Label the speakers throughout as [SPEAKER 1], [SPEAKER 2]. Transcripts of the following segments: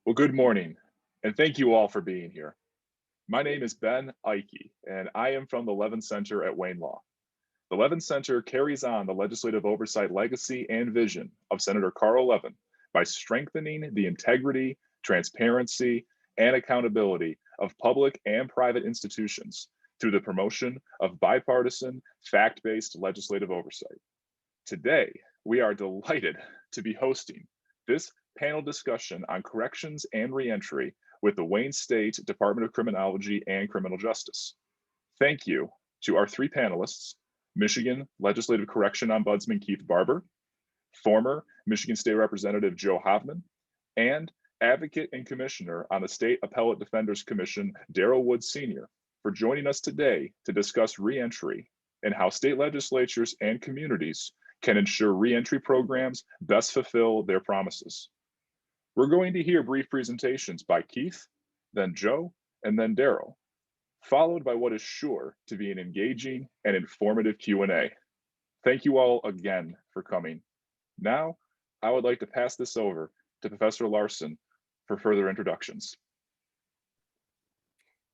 [SPEAKER 1] Well, good morning, and thank you all for being here. My name is Ben Ike, and I am from the Levin Center at Wayne Law. The Levin Center carries on the legislative oversight legacy and vision of Senator Carl Levin by strengthening the integrity, transparency, and accountability of public and private institutions through the promotion of bipartisan, fact-based legislative oversight. Today, we are delighted to be hosting this panel discussion on corrections and reentry with the Wayne State Department of Criminology and Criminal Justice. Thank you to our three panelists, Michigan Legislative Correction Ombudsman Keith Barber, former Michigan State Representative Joe Haveman, and Advocate and Commissioner on the State Appellate Defenders Commission, Darryl Woods Sr, for joining us today to discuss reentry and how state legislatures and communities can ensure reentry programs best fulfill their promises. We're going to hear brief presentations by Keith, then Joe, and then Darrell, followed by what is sure to be an engaging and informative Q&A. Thank you all again for coming. Now, I would like to pass this over to Professor Larson for further introductions.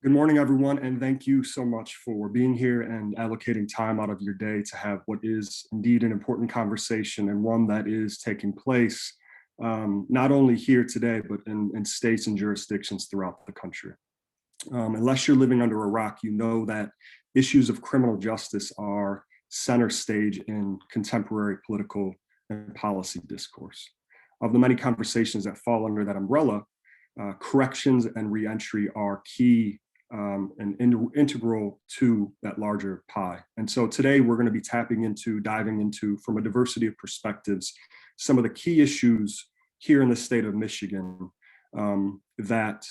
[SPEAKER 2] Good morning, everyone, and thank you so much for being here and allocating time out of your day to have what is indeed an important conversation and one that is taking place not only here today, but in states and jurisdictions throughout the country. Unless you're living under a rock, you know that issues of criminal justice are center stage in contemporary political and policy discourse. Of the many conversations that fall under that umbrella, corrections and reentry are key and integral to that larger pie. And so today we're going to be diving into, from a diversity of perspectives, some of the key issues here in the state of Michigan that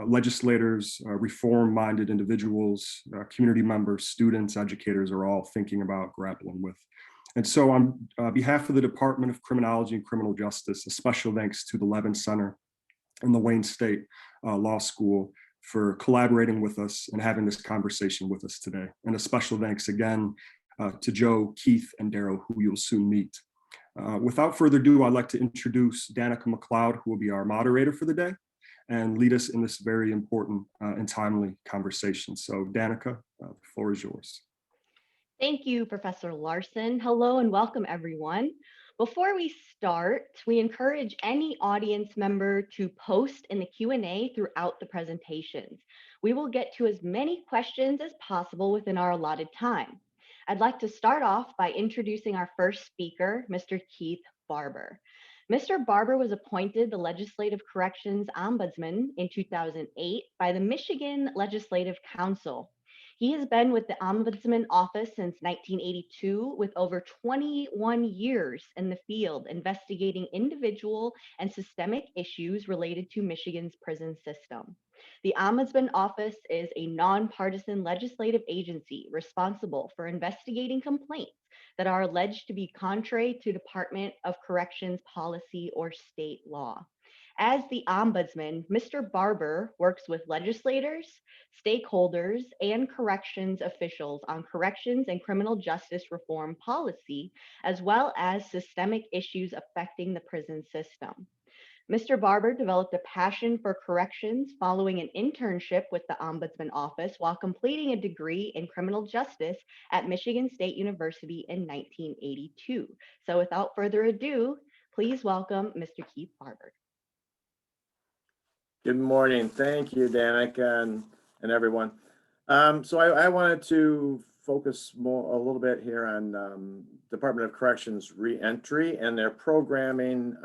[SPEAKER 2] legislators, reform-minded individuals, community members, students, educators are all thinking about grappling with. And so on behalf of the Department of Criminology and Criminal Justice, a special thanks to the Levin Center and the Wayne State Law School for collaborating with us and having this conversation with us today. And a special thanks again to Joe, Keith, and Darrell, who you'll soon meet. Without further ado, I'd like to introduce Danica Mccloud, who will be our moderator for the day and lead us in this very important and timely conversation. So Danica, the floor is yours.
[SPEAKER 3] Thank you, Professor Larson. Hello and welcome, everyone. Before we start, we encourage any audience member to post in the Q&A throughout the presentations. We will get to as many questions as possible within our allotted time. I'd like to start off by introducing our first speaker, Mr. Keith Barber. Mr. Barber was appointed the Legislative Corrections Ombudsman in 2008 by the Michigan Legislative Council. He has been with the Ombudsman Office since 1982, with over 21 years in the field investigating individual and systemic issues related to Michigan's prison system. The Ombudsman Office is a nonpartisan legislative agency responsible for investigating complaints that are alleged to be contrary to Department of Corrections policy or state law. As the Ombudsman, Mr. Barber works with legislators, stakeholders, and corrections officials on corrections and criminal justice reform policy, as well as systemic issues affecting the prison system. Mr. Barber developed a passion for corrections following an internship with the Ombudsman Office while completing a degree in criminal justice at Michigan State University in 1982. So without further ado, please welcome Mr. Keith Barber.
[SPEAKER 4] Good morning. Thank you, Danica and everyone. So I wanted to focus a little bit here on Department of Corrections reentry and their programming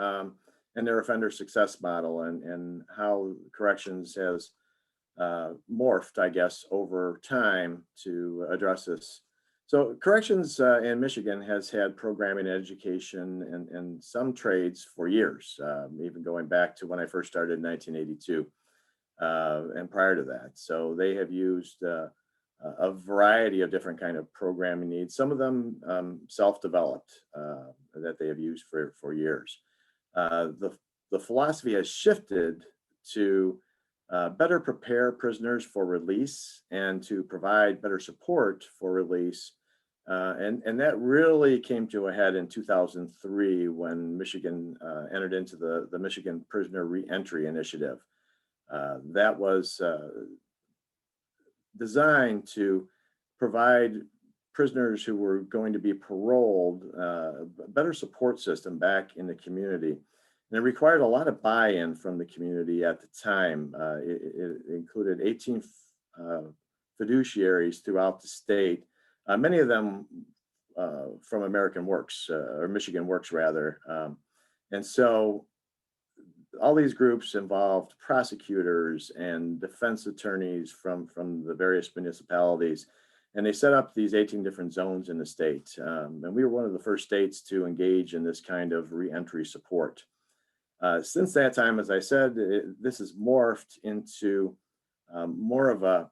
[SPEAKER 4] and their offender success model and how corrections has morphed, I guess, over time to address this. So corrections in Michigan has had programming, education, and some trades for years, even going back to when I first started in 1982 and prior to that. So they have used a variety of different kind of programming needs, some of them self-developed that they have used for years. The philosophy has shifted to better prepare prisoners for release and to provide better support for release And that really came to a head in 2003 when Michigan entered into the Michigan Prisoner Reentry Initiative. That was designed to provide prisoners who were going to be paroled a better support system back in the community. And it required a lot of buy-in from the community at the time. It included 18 fiduciaries throughout the state, many of them from American Works, or Michigan Works rather. And so all these groups involved prosecutors and defense attorneys from the various municipalities. And they set up these 18 different zones in the state. And we were one of the first states to engage in this kind of reentry support. Since that time, as I said, this has morphed into more of a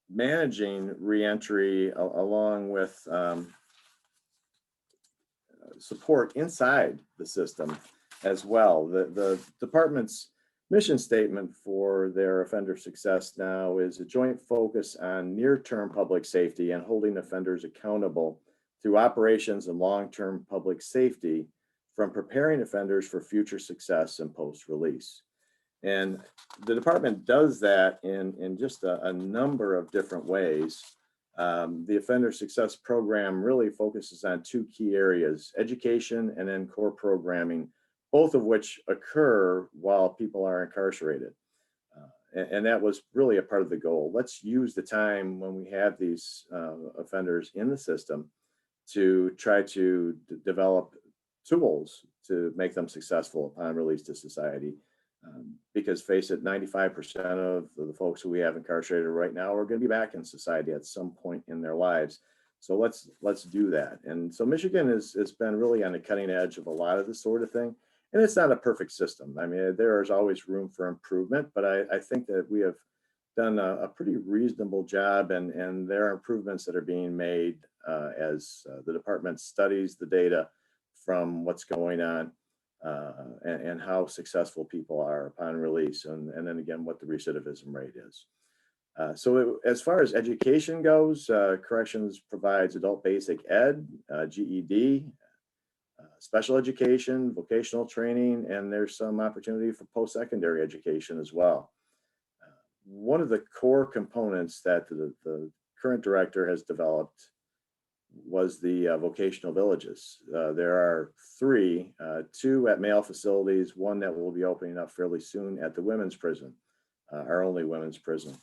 [SPEAKER 4] managing reentry along with support inside the system as well. The department's mission statement for their offender success now is a joint focus on near-term public safety and holding offenders accountable through operations and long-term public safety, from preparing offenders for future success and post-release. And the department does that in just a number of different ways. The Offender Success Program really focuses on two key areas: education and then core programming, both of which occur while people are incarcerated. And that was really a part of the goal. Let's use the time when we have these offenders in the system to try to develop tools to make them successful upon release to society. Because face it, 95% of the folks who we have incarcerated right now are going to be back in society at some point in their lives. So let's do that. And so Michigan has been really on the cutting edge of a lot of this sort of thing. And it's not a perfect system. I mean, there is always room for improvement, but I think that we have done a pretty reasonable job, and there are improvements that are being made as the department studies the data from what's going on and how successful people are upon release, and then again, what the recidivism rate is. So as far as education goes, Corrections provides adult basic ed, GED, special education, vocational training, and there's some opportunity for post-secondary education as well. One of the core components that the current director has developed was the vocational villages. There are three, two at male facilities, one that will be opening up fairly soon at the women's prison, our only women's prison.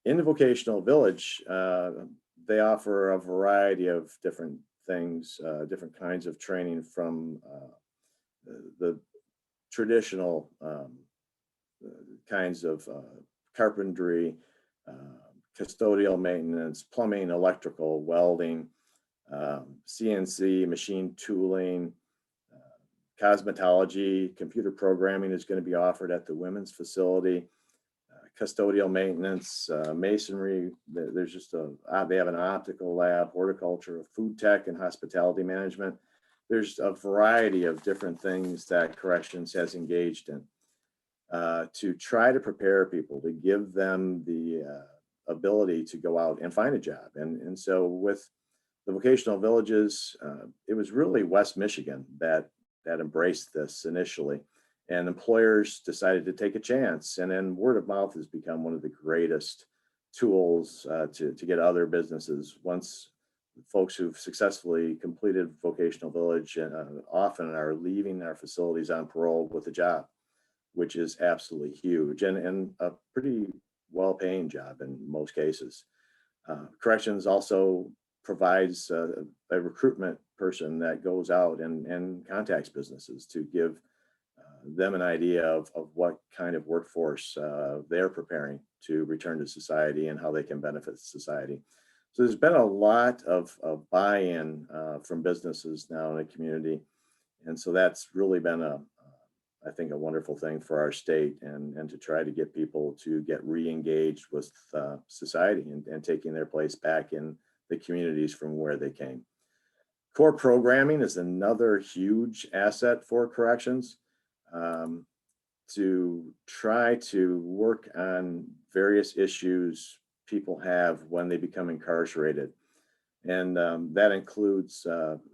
[SPEAKER 4] In the vocational village, they offer a variety of different things, different kinds of training, from the traditional kinds of carpentry, custodial maintenance, plumbing, electrical, welding, CNC, machine tooling, cosmetology, computer programming is going to be offered at the women's facility, custodial maintenance, masonry. There's just they have an optical lab, horticulture, food tech, and hospitality management. There's a variety of different things that Corrections has engaged in to try to prepare people, to give them the ability to go out and find a job. And so with the vocational villages, it was really West Michigan that embraced this initially. And employers decided to take a chance, and then word of mouth has become one of the greatest tools to get other businesses. Once folks who've successfully completed vocational village often are leaving our facilities on parole with a job, which is absolutely huge, and a pretty well-paying job in most cases. Corrections also provides a recruitment person that goes out and contacts businesses to give them an idea of what kind of workforce they're preparing to return to society and how they can benefit society. So there's been a lot of buy-in from businesses now in the community. And so that's really been I think a wonderful thing for our state, and to try to get people to get re-engaged with society and taking their place back in the communities from where they came. Core programming is another huge asset for Corrections. To try to work on various issues people have when they become incarcerated. And that includes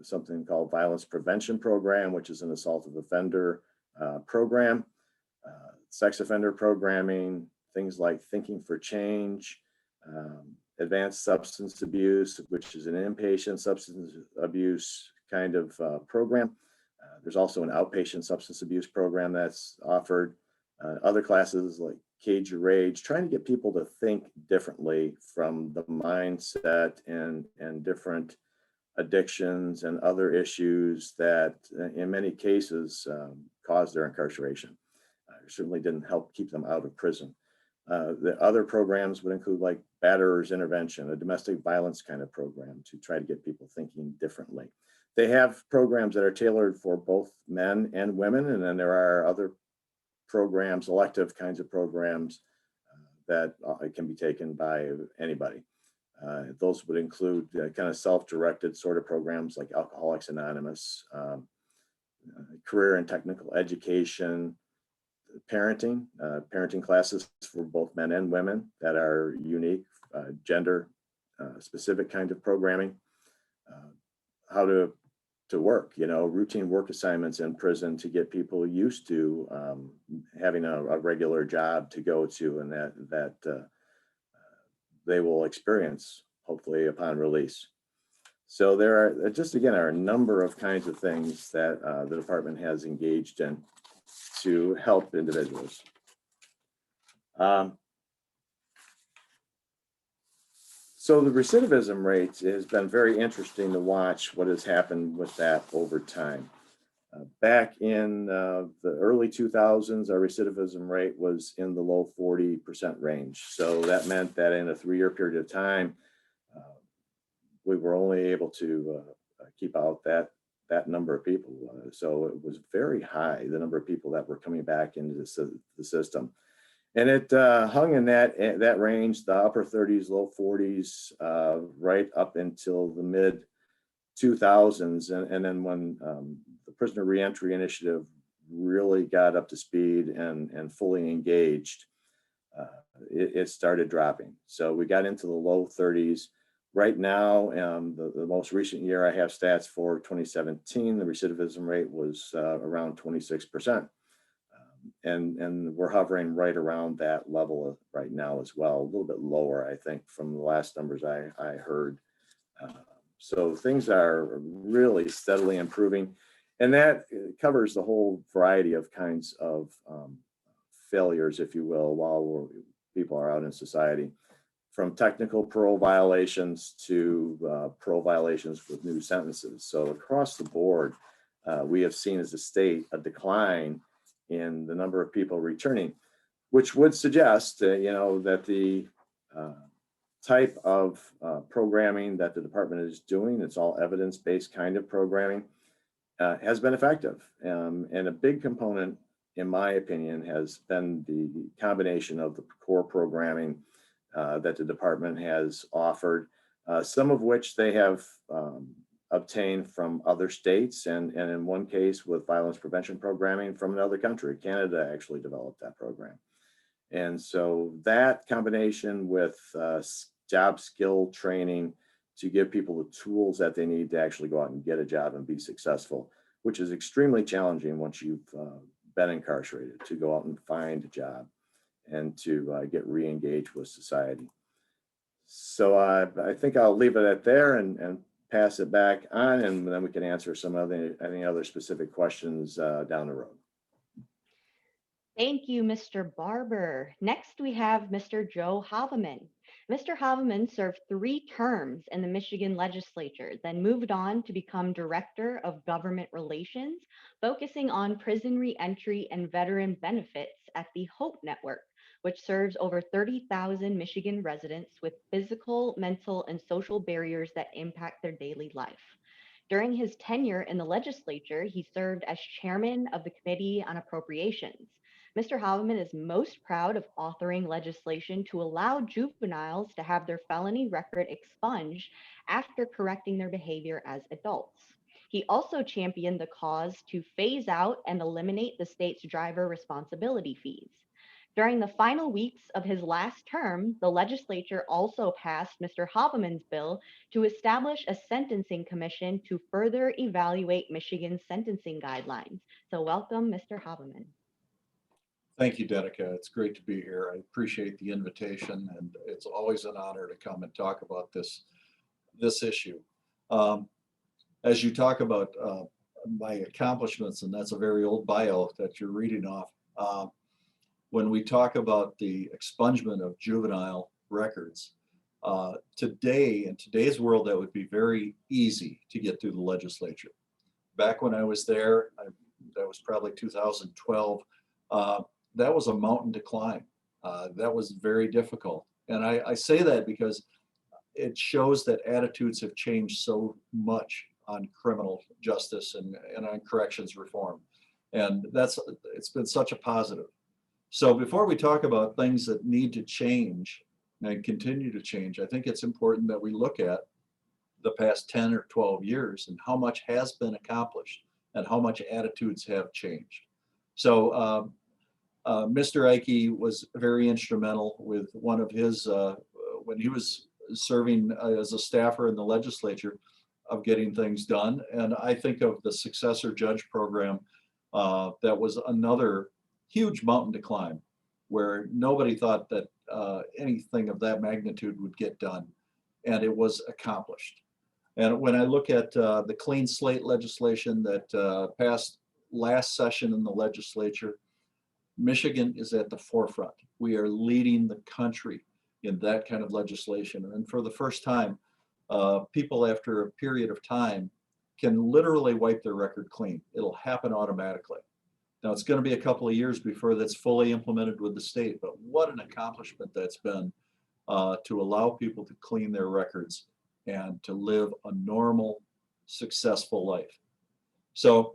[SPEAKER 4] something called Violence Prevention Program, which is an assault of offender program, sex offender programming, things like Thinking for Change, advanced substance abuse, which is an inpatient substance abuse kind of program. There's also an outpatient substance abuse program that's offered. Other classes like Cage Your Rage, trying to get people to think differently from the mindset and different addictions and other issues that in many cases caused their incarceration. Certainly didn't help keep them out of prison. The other programs would include like Batterers Intervention, a domestic violence kind of program to try to get people thinking differently. They have programs that are tailored for both men and women, and then there are other programs, elective kinds of programs that can be taken by anybody. Those would include kind of self-directed sort of programs like Alcoholics Anonymous, career and technical education, parenting classes for both men and women that are unique, gender specific kind of programming, how to work, routine work assignments in prison to get people used to having a regular job to go to, and that they will experience hopefully upon release. So there are just, again, are a number of kinds of things that the department has engaged in to help individuals. So the recidivism rates, it has been very interesting to watch what has happened with that over time. Back in the early 2000s, our recidivism rate was in the low 40% range. So that meant that in a 3-year period of time, we were only able to keep out that number of people. So it was very high, the number of people that were coming back into the system. And it hung in that range, the upper 30s, low 40s, right up until the mid 2000s. And then when the Prisoner Reentry Initiative really got up to speed and fully engaged, it started dropping. So we got into the low 30s. Right now, the most recent year I have stats for 2017, the recidivism rate was around 26%. And we're hovering right around that level right now as well, a little bit lower, I think, from the last numbers I heard. So things are really steadily improving. And that covers the whole variety of kinds of failures, if you will, while people are out in society, from technical parole violations to parole violations with new sentences. So across the board, we have seen as a state a decline in the number of people returning, which would suggest that the type of programming that the department is doing, it's all evidence-based kind of programming, has been effective. And a big component, in my opinion, has been the combination of the core programming that the department has offered, some of which they have obtained from other states, and in one case with violence prevention programming from another country. Canada actually developed that program. And so that combination with job skill training to give people the tools that they need to actually go out and get a job and be successful, which is extremely challenging once you've been incarcerated, to go out and find a job and to get re-engaged with society. So I think I'll leave it at there and pass it back on, and then we can answer any other specific questions down the road.
[SPEAKER 3] Thank you, Mr. Barber. Next, we have Mr. Joe Haveman. Mr. Haverman served 3 terms in the Michigan legislature, then moved on to become Director of Government Relations, focusing on prison reentry and veteran benefits at the HOPE Network, which serves over 30,000 Michigan residents with physical, mental, and social barriers that impact their daily life. During his tenure in the legislature, he served as chairman of the Committee on Appropriations. Mr. Haveman is most proud of authoring legislation to allow juveniles to have their felony record expunged after correcting their behavior as adults. He also championed the cause to phase out and eliminate the state's driver responsibility fees. During the final weeks of his last term, the legislature also passed Mr. Hoverman's bill to establish a sentencing commission to further evaluate Michigan's sentencing guidelines. So welcome, Mr. Haveman.
[SPEAKER 5] Thank you, Danica. It's great to be here. I appreciate the invitation, and it's always an honor to come and talk about this issue. As you talk about my accomplishments, and that's a very old bio that you're reading off, when we talk about the expungement of juvenile records, today, in today's world, that would be very easy to get through the legislature. Back when I was there, that was probably 2012, that was a mountain to climb. That was very difficult. And I say that because it shows that attitudes have changed so much on criminal justice and on corrections reform. And it's been such a positive. So before we talk about things that need to change and continue to change, I think it's important that we look at the past 10 or 12 years and how much has been accomplished and how much attitudes have changed. So Mr. Ike was very instrumental with one of his, when he was serving as a staffer in the legislature, of getting things done. And I think of the successor judge program, that was another huge mountain to climb, where nobody thought that anything of that magnitude would get done, and it was accomplished. And when I look at the clean slate legislation that passed last session in the legislature, Michigan is at the forefront. We are leading the country in that kind of legislation. And for the first time, people after a period of time can literally wipe their record clean. It'll happen automatically. Now, it's going to be a couple of years before that's fully implemented with the state, but what an accomplishment that's been to allow people to clean their records and to live a normal, successful life. So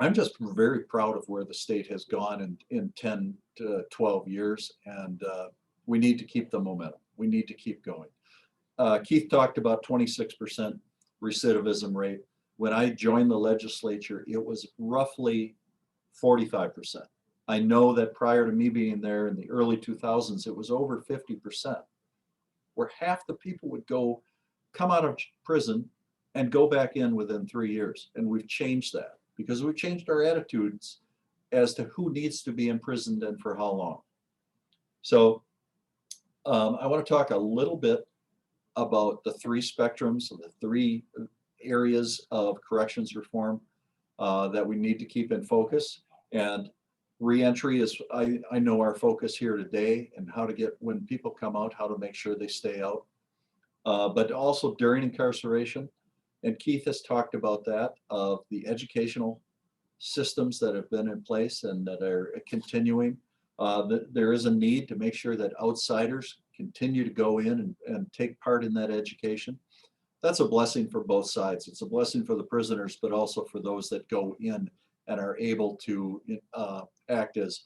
[SPEAKER 5] I'm just very proud of where the state has gone in 10 to 12 years, and we need to keep the momentum. We need to keep going. Keith talked about 26% recidivism rate. When I joined the legislature, it was roughly 45%. I know that prior to me being there in the early 2000s, it was over 50%, where half the people would come out of prison and go back in within 3 years. And we've changed that because we've changed our attitudes as to who needs to be imprisoned and for how long. So I want to talk a little bit about the three spectrums, the three areas of corrections reform that we need to keep in focus. And reentry is, I know, our focus here today, and how to get, when people come out, how to make sure they stay out. But also during incarceration, and Keith has talked about that, of the educational systems that have been in place and that are continuing. There is a need to make sure that outsiders continue to go in and take part in that education. That's a blessing for both sides. It's a blessing for the prisoners, but also for those that go in and are able to act as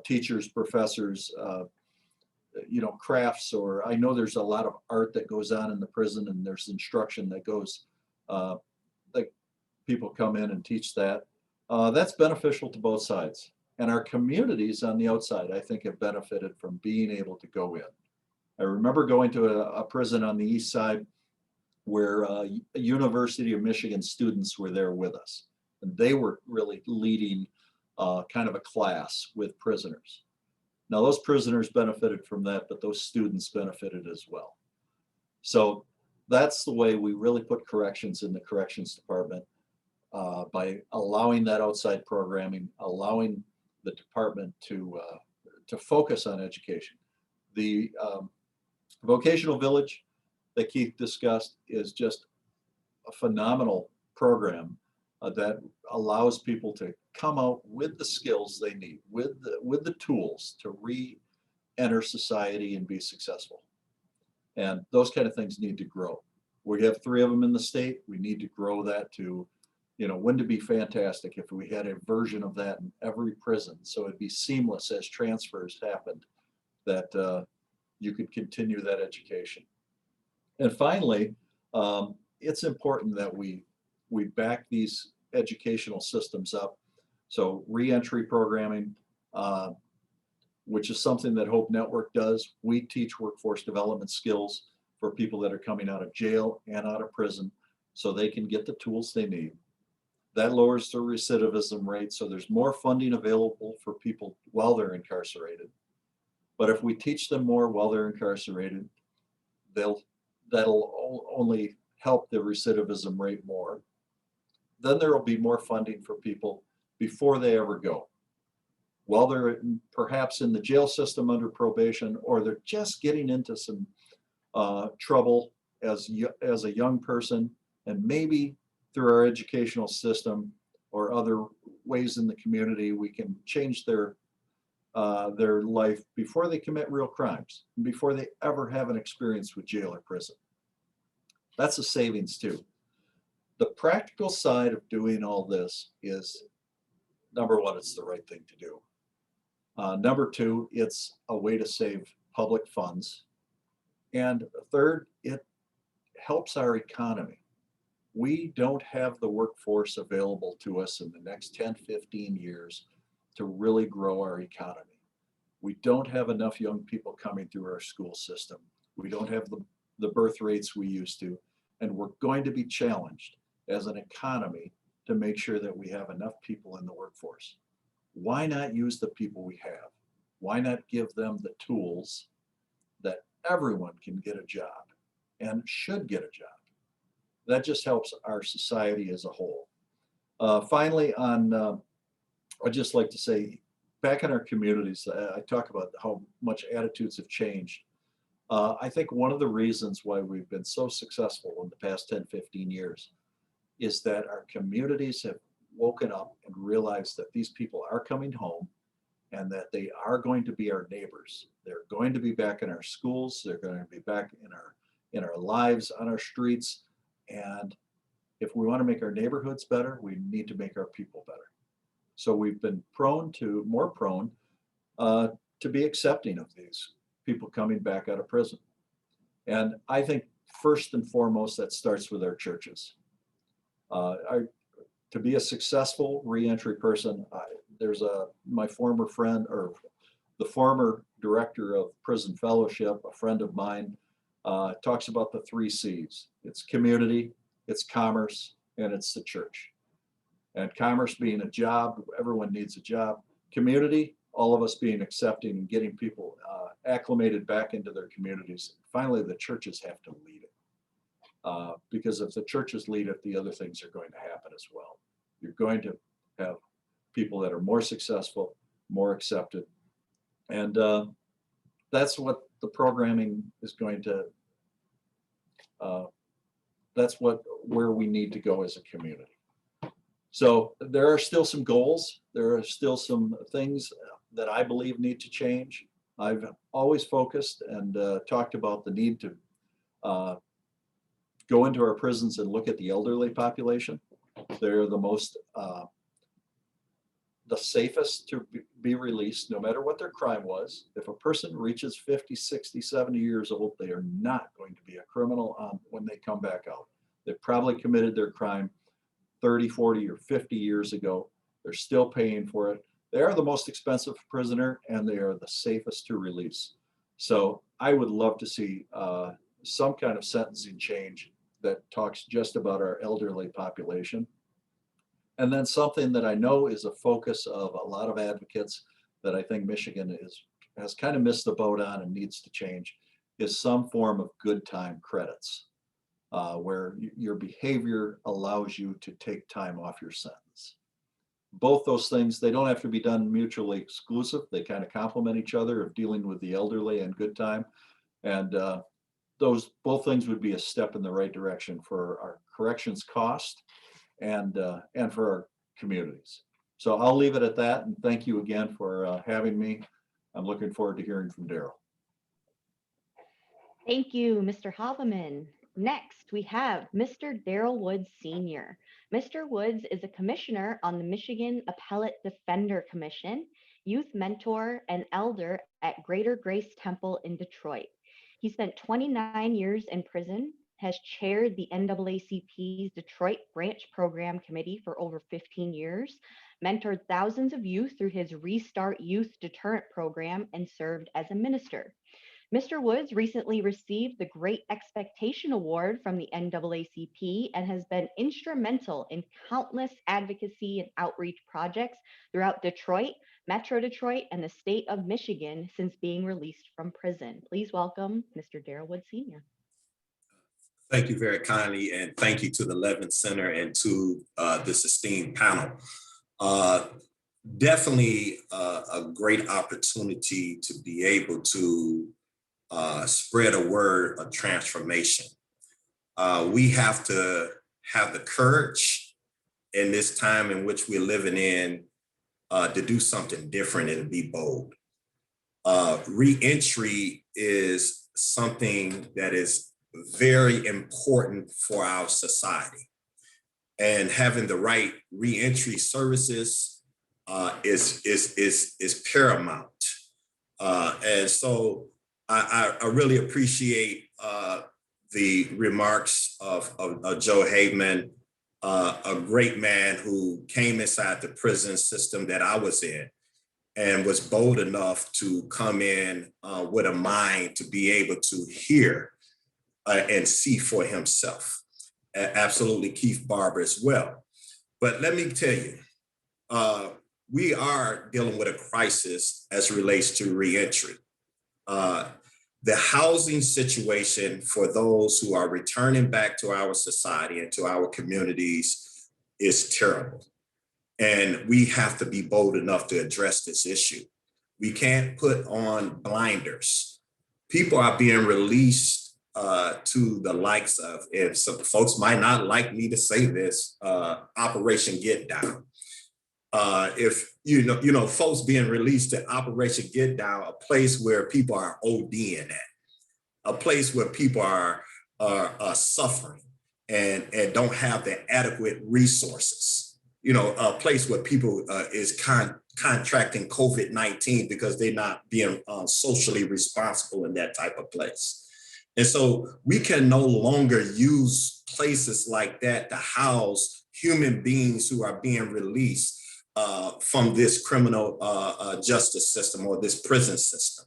[SPEAKER 5] teachers, professors, crafts, or I know there's a lot of art that goes on in the prison, and there's instruction that goes, like people come in and teach that. That's beneficial to both sides. And our communities on the outside, I think, have benefited from being able to go in. I remember going to a prison on the east side where University of Michigan students were there with us. And they were really leading kind of a class with prisoners. Now, those prisoners benefited from that, but those students benefited as well. So that's the way we really put corrections in the corrections department, by allowing that outside programming, allowing the department to focus on education. The Vocational Village that Keith discussed is just a phenomenal program that allows people to come out with the skills they need, with the tools to re-enter society and be successful. And those kind of things need to grow. We have 3 of them in the state. We need to grow that to, wouldn't it be fantastic if we had a version of that in every prison, so it'd be seamless as transfers happened, that you could continue that education. And finally, it's important that we back these educational systems up. So reentry programming, which is something that Hope Network does. We teach workforce development skills for people that are coming out of jail and out of prison so they can get the tools they need. That lowers the recidivism rate, so there's more funding available for people while they're incarcerated. But if we teach them more while they're incarcerated, that'll only help the recidivism rate more. Then there will be more funding for people before they ever go. While they're perhaps in the jail system under probation, or they're just getting into some trouble as a young person, and maybe through our educational system or other ways in the community, we can change their life before they commit real crimes, before they ever have an experience with jail or prison. That's a savings too. The practical side of doing all this is, number one, it's the right thing to do. Number two, it's a way to save public funds. And third, it helps our economy. We don't have the workforce available to us in the next 10, 15 years to really grow our economy. We don't have enough young people coming through our school system. We don't have the birth rates we used to, and we're going to be challenged as an economy to make sure that we have enough people in the workforce. Why not use the people we have? Why not give them the tools that everyone can get a job and should get a job? That just helps our society as a whole. Finally, I'd just like to say, back in our communities, I talk about how much attitudes have changed. I think one of the reasons why we've been so successful in the past 10, 15 years is that our communities have woken up and realized that these people are coming home and that they are going to be our neighbors. They're going to be back in our schools. They're going to be back in our lives, on our streets. And if we want to make our neighborhoods better, we need to make our people better. So we've been more prone to be accepting of these people coming back out of prison. And I think first and foremost, that starts with our churches. To be a successful reentry person, there's my former friend, or the former director of Prison Fellowship, a friend of mine, talks about the 3 C's. It's community, it's commerce, and it's the church. And commerce being a job, everyone needs a job. Community, all of us being accepting and getting people acclimated back into their communities. Finally, the churches have to lead it. Because if the churches lead it, the other things are going to happen as well. You're going to have people that are more successful, more accepted. And that's what the programming is going to, where we need to go as a community. So there are still some goals. There are still some things that I believe need to change. I've always focused and talked about the need to go into our prisons and look at the elderly population. They're the safest to be released, no matter what their crime was. If a person reaches 50, 60, 70 years old, they are not going to be a criminal when they come back out. They've probably committed their crime 30, 40, or 50 years ago. They're still paying for it. They are the most expensive prisoner, and they are the safest to release. So I would love to see some kind of sentencing change that talks just about our elderly population. And then something that I know is a focus of a lot of advocates that I think Michigan has kind of missed the boat on and needs to change is some form of good time credits, where your behavior allows you to take time off your sentence. Both those things, they don't have to be done mutually exclusive. They kind of complement each other of dealing with the elderly and good time. And those both things would be a step in the right direction for our corrections cost and for our communities. So I'll leave it at that, and thank you again for having me. I'm looking forward to hearing from Darryl.
[SPEAKER 3] Thank you, Mr. Hoverman. Next, we have Mr. Darryl Woods Sr. Mr. Woods is a commissioner on the Michigan Appellate Defender Commission, youth mentor, and elder at Greater Grace Temple in Detroit. He spent 29 years in prison has chaired the NAACP's Detroit Branch Program Committee for over 15 years, mentored thousands of youth through his Restart Youth Deterrent Program, and served as a minister. Mr. Woods recently received the Great Expectation Award from the NAACP and has been instrumental in countless advocacy and outreach projects throughout Detroit, Metro Detroit, and the state of Michigan since being released from prison. Please welcome Mr. Darryl Woods Sr.
[SPEAKER 6] Thank you very kindly, and thank you to the Levin Center and to this esteemed panel. Definitely a great opportunity to be able to spread a word of transformation. We have to have the courage in this time in which we're living in to do something different and be bold. Re-entry is something that is very important for our society. And having the right re-entry services is paramount. And so I really appreciate the remarks of Joe Haveman, a great man who came inside the prison system that I was in and was bold enough to come in with a mind to be able to hear and see for himself. Absolutely, Keith Barber as well. But let me tell you, we are dealing with a crisis as it relates to reentry. The housing situation for those who are returning back to our society and to our communities is terrible. And we have to be bold enough to address this issue. We can't put on blinders. People are being released to the likes of, and some folks might not like me to say this, Operation Get Down. If you know, folks being released to Operation Get Down, a place where people are ODing at, a place where people are suffering and don't have the adequate resources. You know, a place where people is contracting COVID-19 because they're not being socially responsible in that type of place. And so we can no longer use places like that to house human beings who are being released from this criminal justice system or this prison system.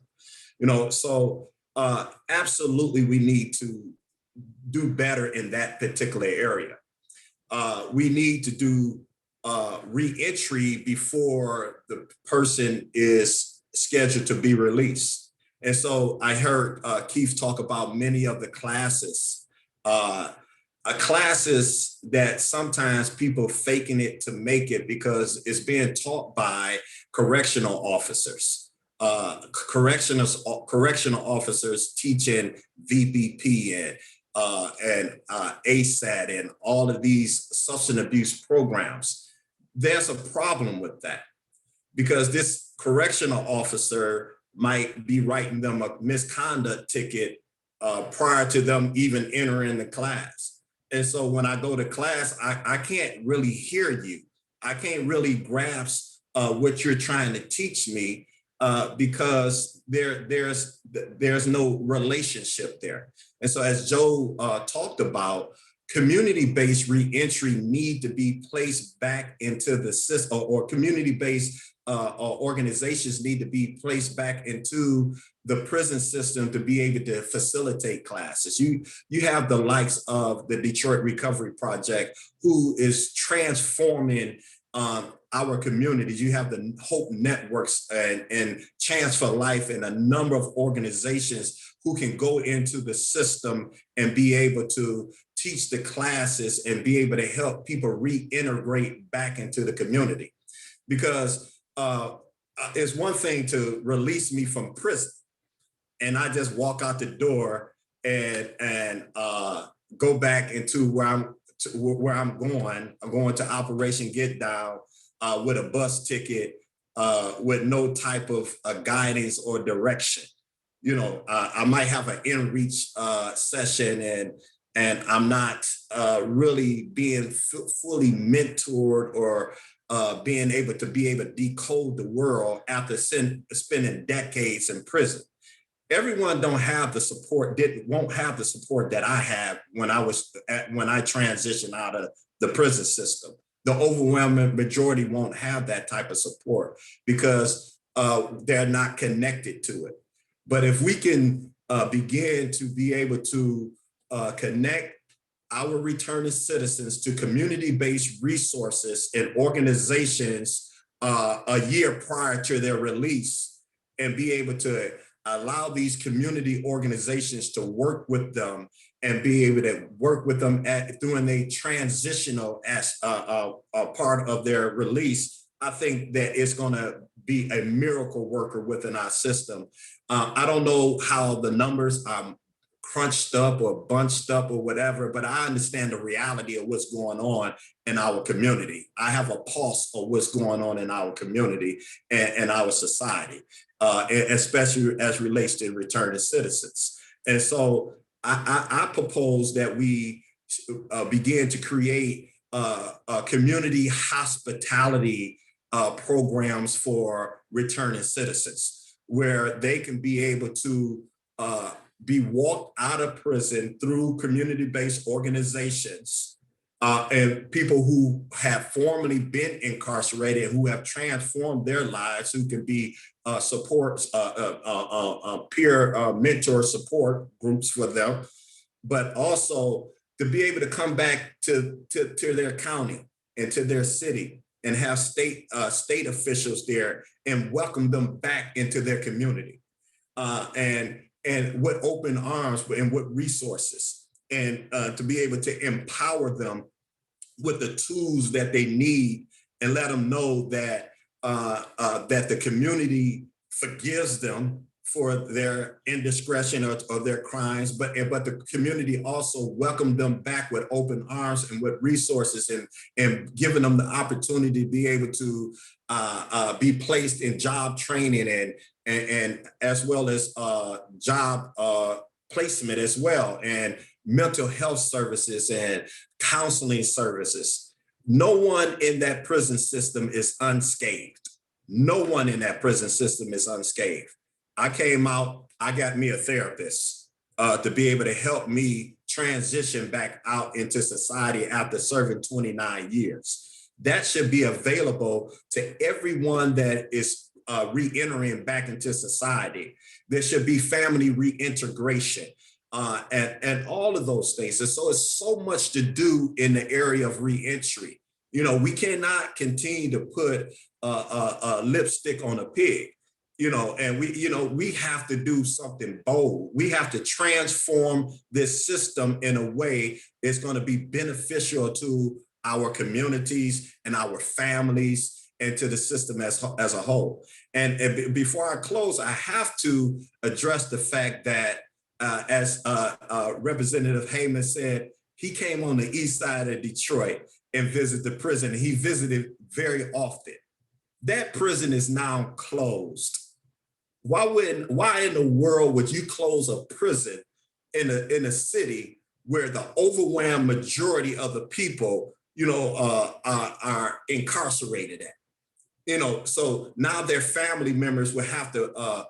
[SPEAKER 6] You know, so absolutely we need to do better in that particular area. We need to do re-entry before the person is scheduled to be released. And so I heard Keith talk about many of the classes, classes that sometimes people faking it to make it because it's being taught by correctional officers. Correctional officers teaching VBP and ASAT and all of these substance abuse programs. There's a problem with that because this correctional officer might be writing them a misconduct ticket prior to them even entering the class. And so when I go to class, I can't really hear you. I can't really grasp what you're trying to teach me because there's no relationship there. And so as Joe talked about, community-based reentry need to be placed back into the system, or community-based organizations need to be placed back into the prison system to be able to facilitate classes. You have the likes of the Detroit Recovery Project, who is transforming our communities. You have the Hope Networks and Chance for Life and a number of organizations who can go into the system and be able to teach the classes and be able to help people reintegrate back into the community. Because it's one thing to release me from prison and I just walk out the door and go back into where I'm going. I'm going to Operation Get Down with a bus ticket with no type of guidance or direction. You know, I might have an in-reach session and I'm not really being fully mentored or being able to decode the world after spending decades in prison. everyone don't have the support, won't have the support that I had when I transitioned out of the prison system. The overwhelming majority won't have that type of support because they're not connected to it. But if we can begin to be able to connect our returning citizens to community-based resources and organizations a year prior to their release, and be able to allow these community organizations to work with them and be able to work with them during a transitional as part of their release, I think that it's going to be a miracle worker within our system. I don't know how the numbers crunched up or bunched up or whatever, but I understand the reality of what's going on in our community. I have a pulse of what's going on in our community and our society, especially as relates to returning citizens. And so I propose that we begin to create community hospitality programs for returning citizens, where they can be able to be walked out of prison through community-based organizations and people who have formerly been incarcerated, who have transformed their lives, who can be supports, peer mentor support groups for them, but also to be able to come back to their county and to their city and have state officials there and welcome them back into their community. And with open arms and with resources, and to be able to empower them with the tools that they need, and let them know that that the community forgives them for their indiscretion or their crimes, but the community also welcomed them back with open arms and with resources, and giving them the opportunity to be able to be placed in job training and as well as job placement as well, and mental health services and counseling services. No one in that prison system is unscathed. No one in that prison system is unscathed. I came out, I got me a therapist to be able to help me transition back out into society after serving 29 years. That should be available to everyone that is re-entering back into society. There should be family reintegration and all of those things. And so it's so much to do in the area of re-entry. You know, we cannot continue to put a lipstick on a pig. And we have to do something bold. We have to transform this system in a way that's going to be beneficial to our communities and our families and to the system as a whole. And before I close, I have to address the fact that as Representative Haveman said, he came on the east side of Detroit and visited the prison. He visited very often. That prison is now closed. Why in the world would you close a prison in a city where the overwhelming majority of the people, are incarcerated at? So now their family members will have to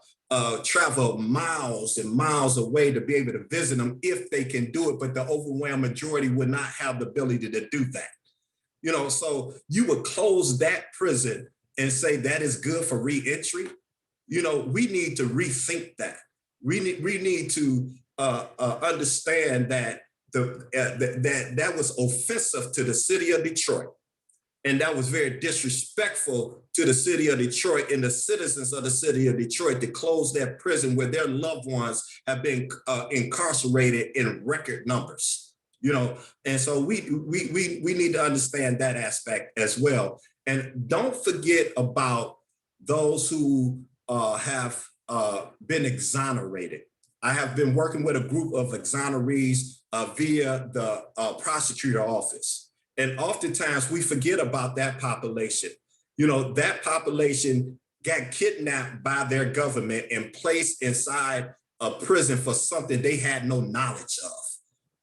[SPEAKER 6] travel miles and miles away to be able to visit them if they can do it, but the overwhelming majority would not have the ability to do that. So you would close that prison and say that is good for re-entry. We need to rethink that. We need to understand that that was offensive to the city of Detroit. And that was very disrespectful to the city of Detroit and the citizens of the city of Detroit to close that prison where their loved ones have been incarcerated in record numbers. And so we need to understand that aspect as well. And don't forget about those who have been exonerated. I have been working with a group of exonerees via the prosecutor office. And oftentimes we forget about that population. That population got kidnapped by their government and placed inside a prison for something they had no knowledge of.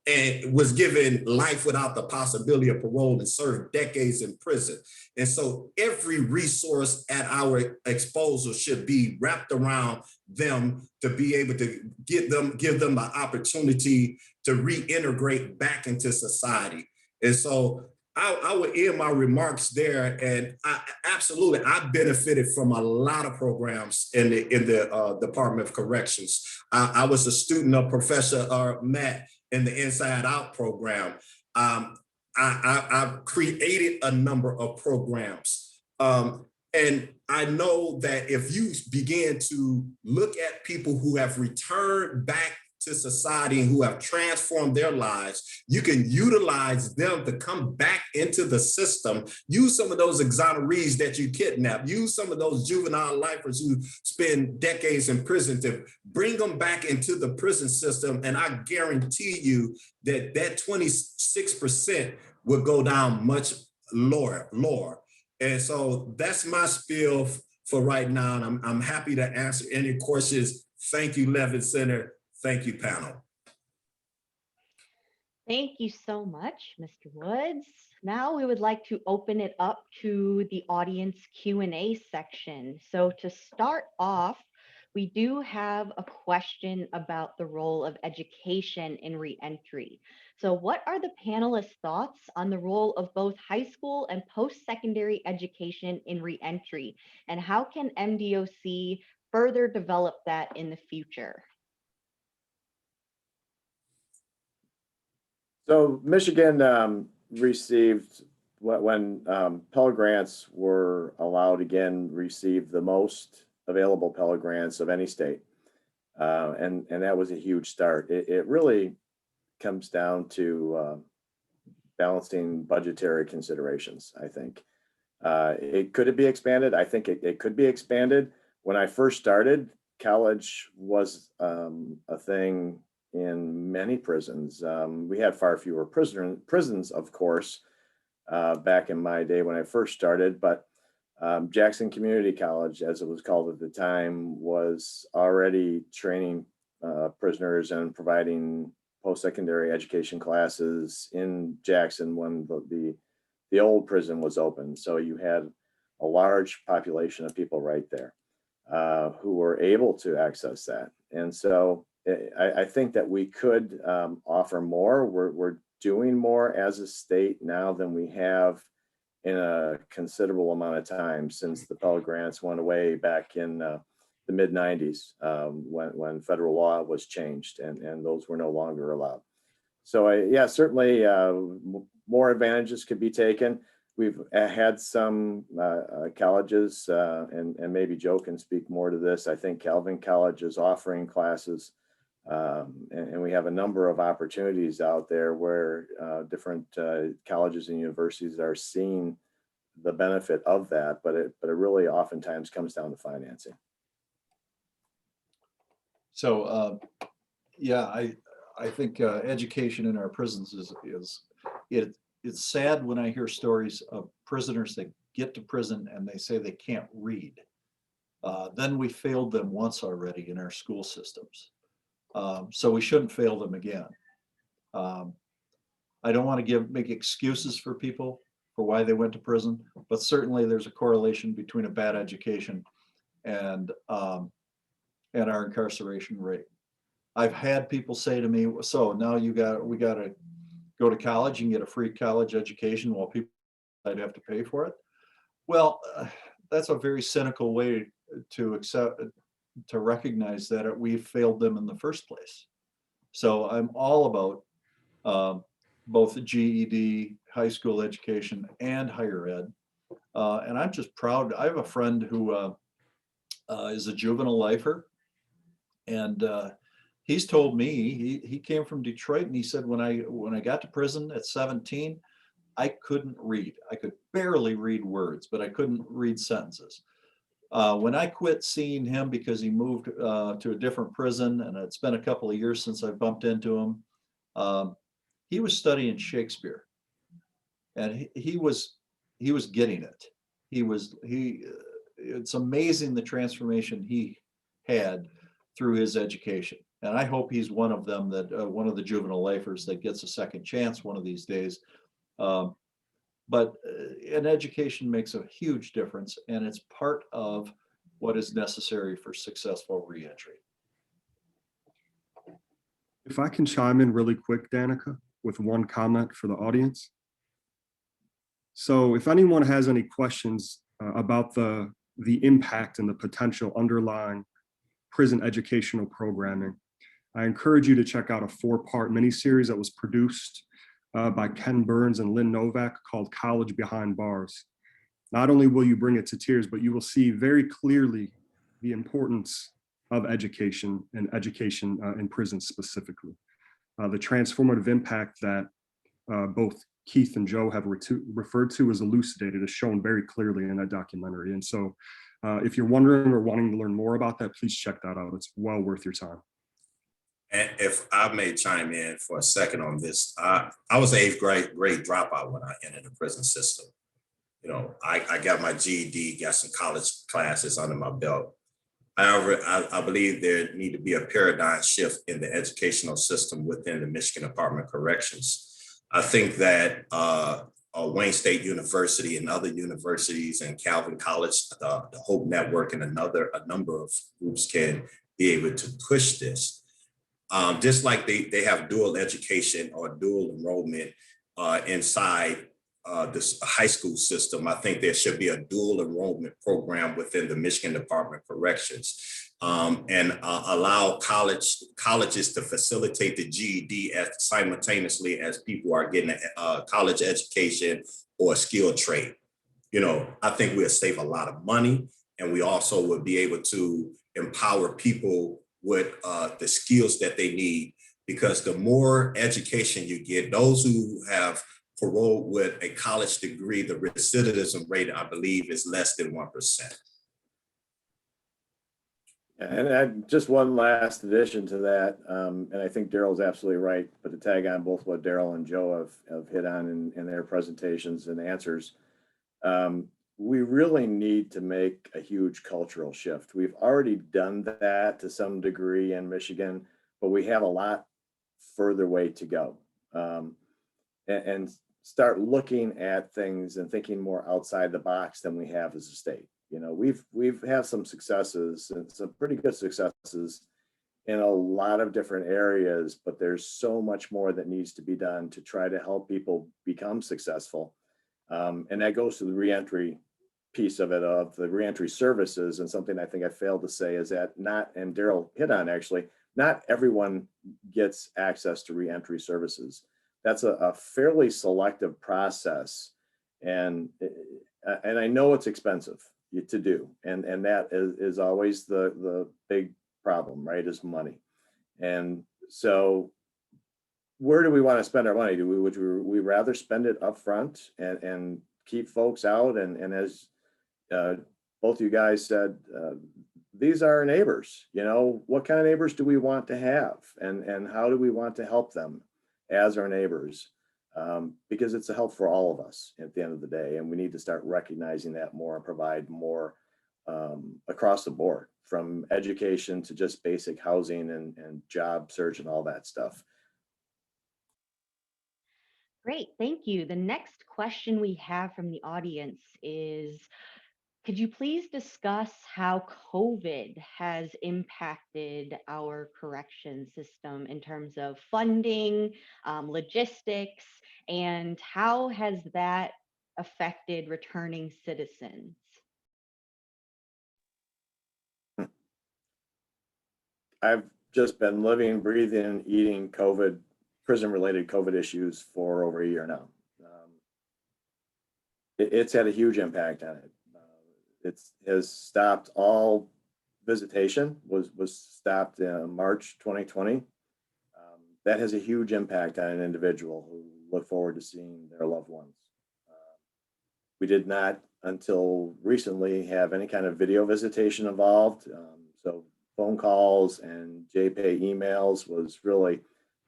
[SPEAKER 6] and was given life without the possibility of parole and served decades in prison. And so every resource at our disposal should be wrapped around them to be able to give them the opportunity to reintegrate back into society. And so I would end my remarks there. And I benefited from a lot of programs in the Department of Corrections. I was a student of Professor Matt in the Inside Out program. I've created a number of programs. And I know that if you begin to look at people who have returned back to society and who have transformed their lives, you can utilize them to come back into the system. Use some of those exonerees that you kidnap. Use some of those juvenile lifers who spend decades in prison to bring them back into the prison system. And I guarantee you that 26% will go down much lower. And so that's my spiel for right now. And I'm happy to answer any questions. Thank you, Levin Center. Thank you, panel.
[SPEAKER 3] Thank you so much, Mr. Woods. Now we would like to open it up to the audience Q&A section. So to start off, we do have a question about the role of education in reentry. So what are the panelists' thoughts on the role of both high school and post-secondary education in reentry? And how can MDOC further develop that in the future?
[SPEAKER 4] So Michigan received, when Pell Grants were allowed again, received the most available Pell Grants of any state. And that was a huge start. It really comes down to balancing budgetary considerations, I think. Could it be expanded? I think it could be expanded. When I first started, college was a thing in many prisons. We had far fewer prisons, of course, back in my day when I first started, but Jackson Community College, as it was called at the time, was already training prisoners and providing post-secondary education classes in Jackson when the old prison was open. So you had a large population of people right there who were able to access that. And so I think that we could offer more. We're doing more as a state now than we have in a considerable amount of time since the Pell Grants went away back in the mid 90s when federal law was changed and those were no longer allowed. So yeah, certainly more advantages could be taken. We've had some colleges, and maybe Joe can speak more to this. I think Calvin College is offering classes, and we have a number of opportunities out there where different colleges and universities are seeing the benefit of that, but it really oftentimes comes down to financing.
[SPEAKER 5] So yeah, I think education in our prisons it's sad when I hear stories of prisoners that get to prison and they say they can't read. Then we failed them once already in our school systems. So we shouldn't fail them again. I don't want to make excuses for people for why they went to prison, but certainly there's a correlation between a bad education and our incarceration rate. I've had people say to me, so now we got to go to college and get a free college education while people might have to pay for it. Well, that's a very cynical way to recognize that we've failed them in the first place. So I'm all about both GED, high school education, and higher ed. And I'm just proud. I have a friend who is a juvenile lifer, and he's told me he came from Detroit, and he said when I got to prison at 17, I couldn't read. I could barely read words, but I couldn't read sentences. When I quit seeing him because he moved to a different prison, and it's been a couple of years since I bumped into him, he was studying Shakespeare, and he was getting it. It's amazing the transformation he had through his education. And I hope he's one of them, that one of the juvenile lifers that gets a second chance one of these days. But an education makes a huge difference, and it's part of what is necessary for successful reentry.
[SPEAKER 2] If I can chime in really quick, Danica, with one comment for the audience. So if anyone has any questions about the impact and the potential underlying prison educational programming, I encourage you to check out a 4-part miniseries that was produced by Ken Burns and Lynn Novak called College Behind Bars. Not only will you bring it to tears, but you will see very clearly the importance of education and education in prison specifically. The transformative impact that both Keith and Joe have referred to is elucidated, is shown very clearly in that documentary. And so if you're wondering or wanting to learn more about that, please check that out. It's well worth your time.
[SPEAKER 6] And if I may chime in for a second on this, I was an 8th grade dropout when I entered the prison system. You know, I got my GED, got some college classes under my belt. However, I believe there need to be a paradigm shift in the educational system within the Michigan Department of Corrections. I think that Wayne State University and other universities and Calvin College, the Hope Network, and a number of groups can be able to push this. Just like they have dual education or dual enrollment inside this high school system, I think there should be a dual enrollment program within the Michigan Department of Corrections, and allow colleges to facilitate the GED as simultaneously as people are getting a college education or a skilled trade. You know, I think we'll save a lot of money, and we also would be able to empower people with the skills that they need, because the more education you get, those who have parole with a college degree, the recidivism rate, I believe, is less than 1%.
[SPEAKER 4] And just one last addition to that, and I think Darrell's absolutely right, but to tag on both what Darrell and Joe have hit on in their presentations and answers, we really need to make a huge cultural shift. We've already done that to some degree in Michigan, but we have a lot further way to go. And start looking at things and thinking more outside the box than we have as a state. You know, we've had some successes and some pretty good successes in a lot of different areas, but there's so much more that needs to be done to try to help people become successful. And that goes to the reentry piece of it, of the reentry services. And something I think I failed to say is that and Darrell hit on actually, not everyone gets access to reentry services. That's a fairly selective process. And I know it's expensive to do. And that is always the big problem, right, is money. And so where do we want to spend our money? Would we rather spend it up front and keep folks out? And as both of you guys said, these are our neighbors. You know, what kind of neighbors do we want to have? And how do we want to help them as our neighbors? Because it's a help for all of us at the end of the day. And we need to start recognizing that more and provide more across the board, from education to just basic housing and job search and all that stuff.
[SPEAKER 3] Great, thank you. The next question we have from the audience is, could you please discuss how COVID has impacted our correction system in terms of funding, logistics, and how has that affected returning citizens?
[SPEAKER 4] I've just been living, breathing, and eating prison-related COVID issues for over a year now. It's had a huge impact on it. It has stopped all visitation, was stopped in March 2020. That has a huge impact on an individual who look forward to seeing their loved ones. We did not, until recently, have any kind of video visitation involved. So phone calls and JPay emails was really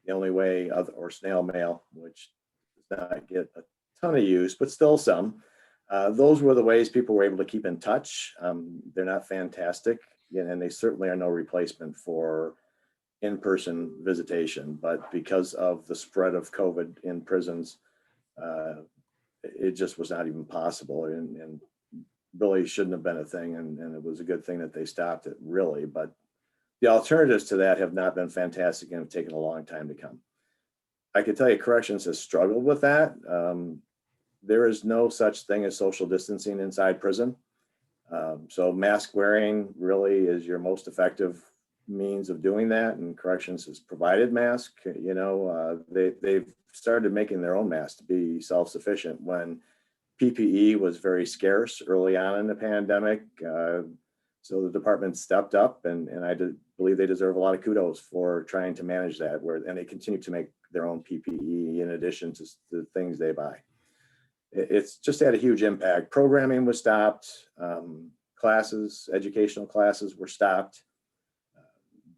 [SPEAKER 4] the only way, or snail mail, which does not get a ton of use, but still some. Those were the ways people were able to keep in touch. They're not fantastic, and they certainly are no replacement for in-person visitation, but because of the spread of COVID in prisons, it just was not even possible, and really shouldn't have been a thing. And it was a good thing that they stopped it, really. But the alternatives to that have not been fantastic and have taken a long time to come. I can tell you corrections has struggled with that. There is no such thing as social distancing inside prison. So mask wearing really is your most effective means of doing that, and corrections has provided masks. You know, they've started making their own masks to be self-sufficient when PPE was very scarce early on in the pandemic. So the department stepped up, and I believe they deserve a lot of kudos for trying to manage that, and they continue to make their own PPE in addition to the things they buy. It's just had a huge impact. Programming was stopped. Classes, educational classes were stopped.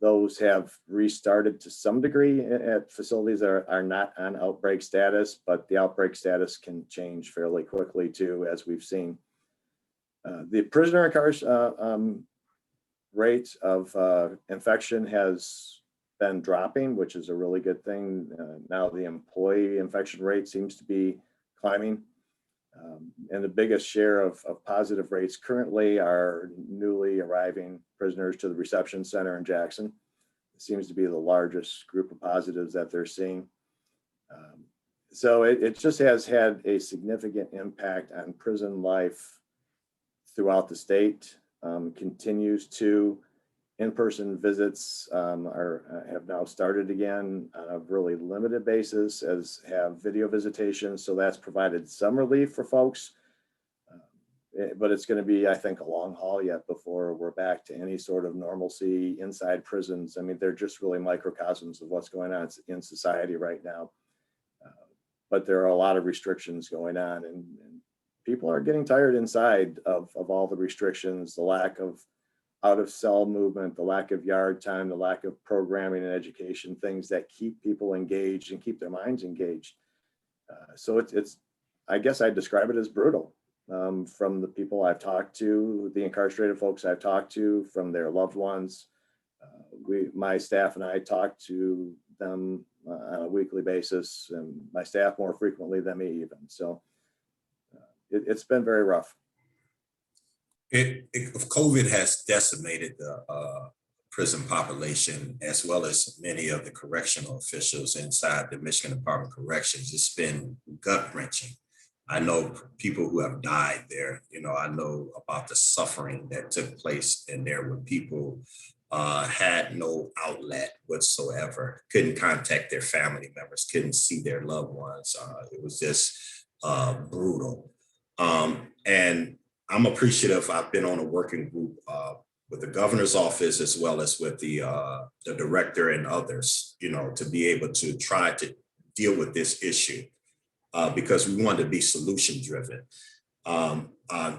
[SPEAKER 4] Those have restarted to some degree at facilities that are not on outbreak status, but the outbreak status can change fairly quickly too, as we've seen. The prisoner rate of infection has been dropping, which is a really good thing. Now the employee infection rate seems to be climbing. And the biggest share of positive rates currently are newly arriving prisoners to the reception center in Jackson. It seems to be the largest group of positives that they're seeing. So it just has had a significant impact on prison life throughout the state. Continues to. In-person visits have now started again on a really limited basis, as have video visitations. So that's provided some relief for folks. But it's going to be, I think, a long haul yet before we're back to any sort of normalcy inside prisons. I mean, they're just really microcosms of what's going on in society right now. But there are a lot of restrictions going on, and people are getting tired inside of all the restrictions, the lack of out of cell movement, the lack of yard time, the lack of programming and education, things that keep people engaged and keep their minds engaged. So it's, I guess I'd describe it as brutal. From the people I've talked to, the incarcerated folks I've talked to, from their loved ones. My staff and I talk to them on a weekly basis, and my staff more frequently than me even. So it's been very rough.
[SPEAKER 6] COVID has decimated the prison population, as well as many of the correctional officials inside the Michigan Department of Corrections. It's been gut-wrenching. I know people who have died there. You know, I know about the suffering that took place in there when people had no outlet whatsoever, couldn't contact their family members, couldn't see their loved ones. It was just brutal. And I'm appreciative. I've been on a working group with the governor's office, as well as with the director and others, you know, to be able to try to deal with this issue because we want to be solution driven. I'm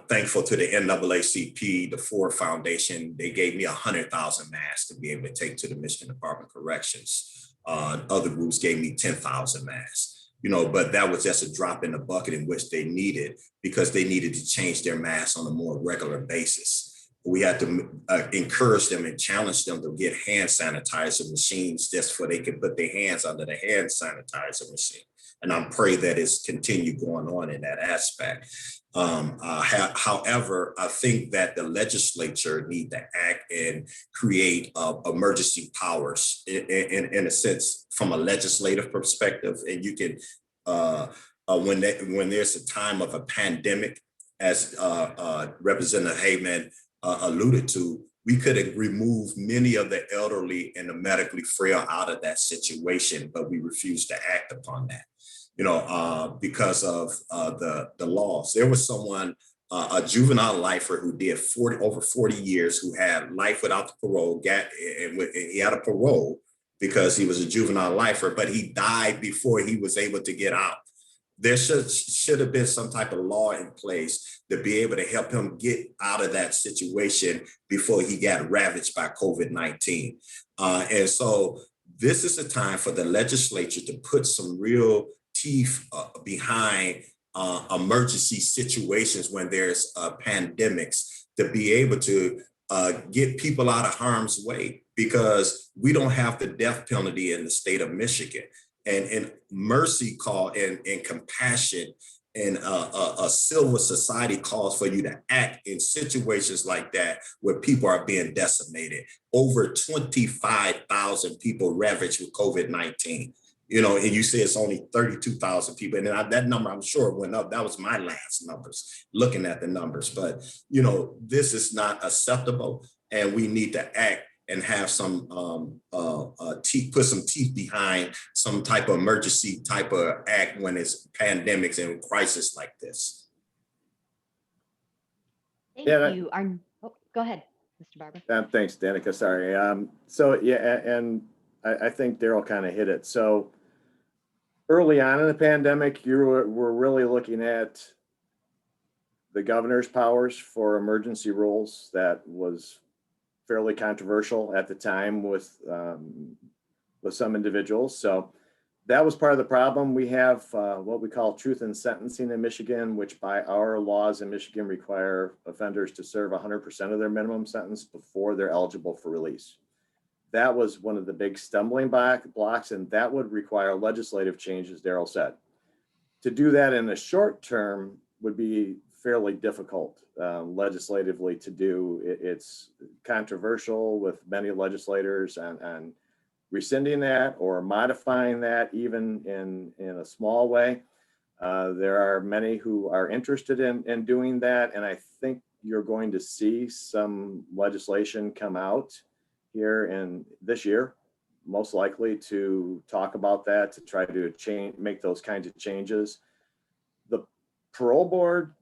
[SPEAKER 6] thankful to the NAACP, the Ford Foundation. They gave me 100,000 masks to be able to take to the Michigan Department of Corrections. Other groups gave me 10,000 masks. You know, but that was just a drop in the bucket in which they needed, because they needed to change their masks on a more regular basis. We had to encourage them and challenge them to get hand sanitizer machines just so they could put their hands under the hand sanitizer machine. And I'm praying that it's continued going on in that aspect. However, I think that the legislature need to act and create emergency powers in a sense from a legislative perspective. And you can, when there's a time of a pandemic, as Representative Haveman alluded to, we could have removed many of the elderly and the medically frail out of that situation, but we refused to act upon that. You know, because of the laws. There was someone, a juvenile lifer who did over 40 years, who had life without the parole, and he had a parole because he was a juvenile lifer, but he died before he was able to get out. There should have been some type of law in place to be able to help him get out of that situation before he got ravaged by COVID-19. And so this is the time for the legislature to put some real teeth behind emergency situations when there's pandemics, to be able to get people out of harm's way, because we don't have the death penalty in the state of Michigan. And mercy call and compassion and a civil society calls for you to act in situations like that where people are being decimated. Over 25,000 people ravaged with COVID-19. You know, and you say it's only 32,000 people. And that number, I'm sure it went up. That was my last numbers, looking at the numbers. But, you know, this is not acceptable, and we need to act and have some put some teeth behind some type of emergency type of act when it's pandemics and crisis like this.
[SPEAKER 3] Thank you. Go ahead, Mr. Barber.
[SPEAKER 4] Thanks, Danica. Sorry. So yeah, and I think Darryl kind of hit it. So early on in the pandemic, we're really looking at the governor's powers for emergency rules. That was fairly controversial at the time with some individuals. So that was part of the problem. We have what we call truth in sentencing in Michigan, which by our laws in Michigan require offenders to serve 100% of their minimum sentence before they're eligible for release. That was one of the big stumbling blocks, and that would require legislative change, as Darryl said. To do that in the short term would be fairly difficult legislatively to do. It's controversial with many legislators and rescinding that or modifying that even in a small way. There are many who are interested in doing that, and I think you're going to see some legislation come out here in this year, most likely, to talk about that, to try to make those kinds of changes. The Parole Board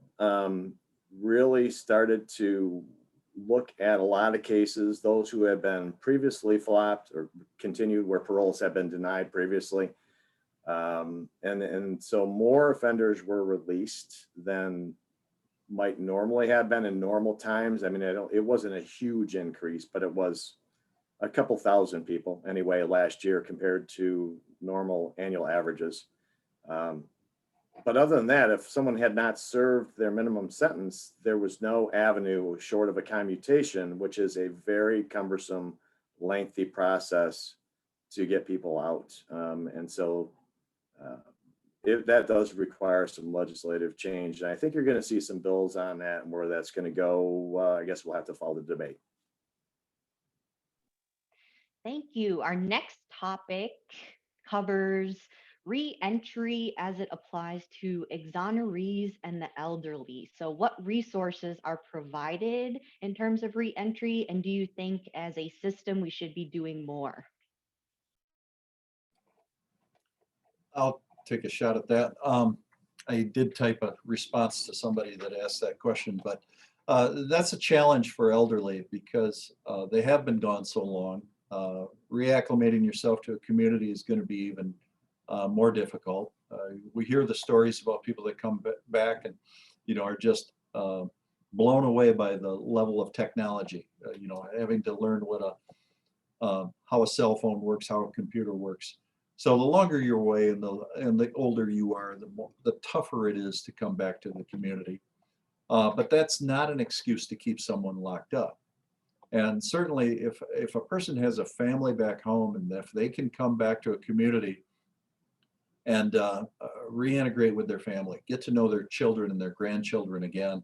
[SPEAKER 4] really started to look at a lot of cases, those who have been previously flopped or continued where paroles have been denied previously. And so more offenders were released than might normally have been in normal times. I mean, it wasn't a huge increase, but it was a couple thousand people anyway last year compared to normal annual averages. But other than that, if someone had not served their minimum sentence, there was no avenue short of a commutation, which is a very cumbersome, lengthy process to get people out. And so that does require some legislative change. And I think you're going to see some bills on that, and where that's going to go, I guess we'll have to follow the debate.
[SPEAKER 3] Thank you. Our next topic covers re-entry as it applies to exonerees and the elderly. So what resources are provided in terms of re-entry, and do you think as a system we should be doing more?
[SPEAKER 5] I'll take a shot at that. I did type a response to somebody that asked that question, but that's a challenge for elderly because they have been gone so long. Reacclimating yourself to a community is going to be even more difficult. We hear the stories about people that come back and, you know, are just blown away by the level of technology. You know, having to learn what how a cell phone works, how a computer works. So the longer you're away and the older you are, the tougher it is to come back to the community. But that's not an excuse to keep someone locked up. And certainly if a person has a family back home and if they can come back to a community and reintegrate with their family, get to know their children and their grandchildren again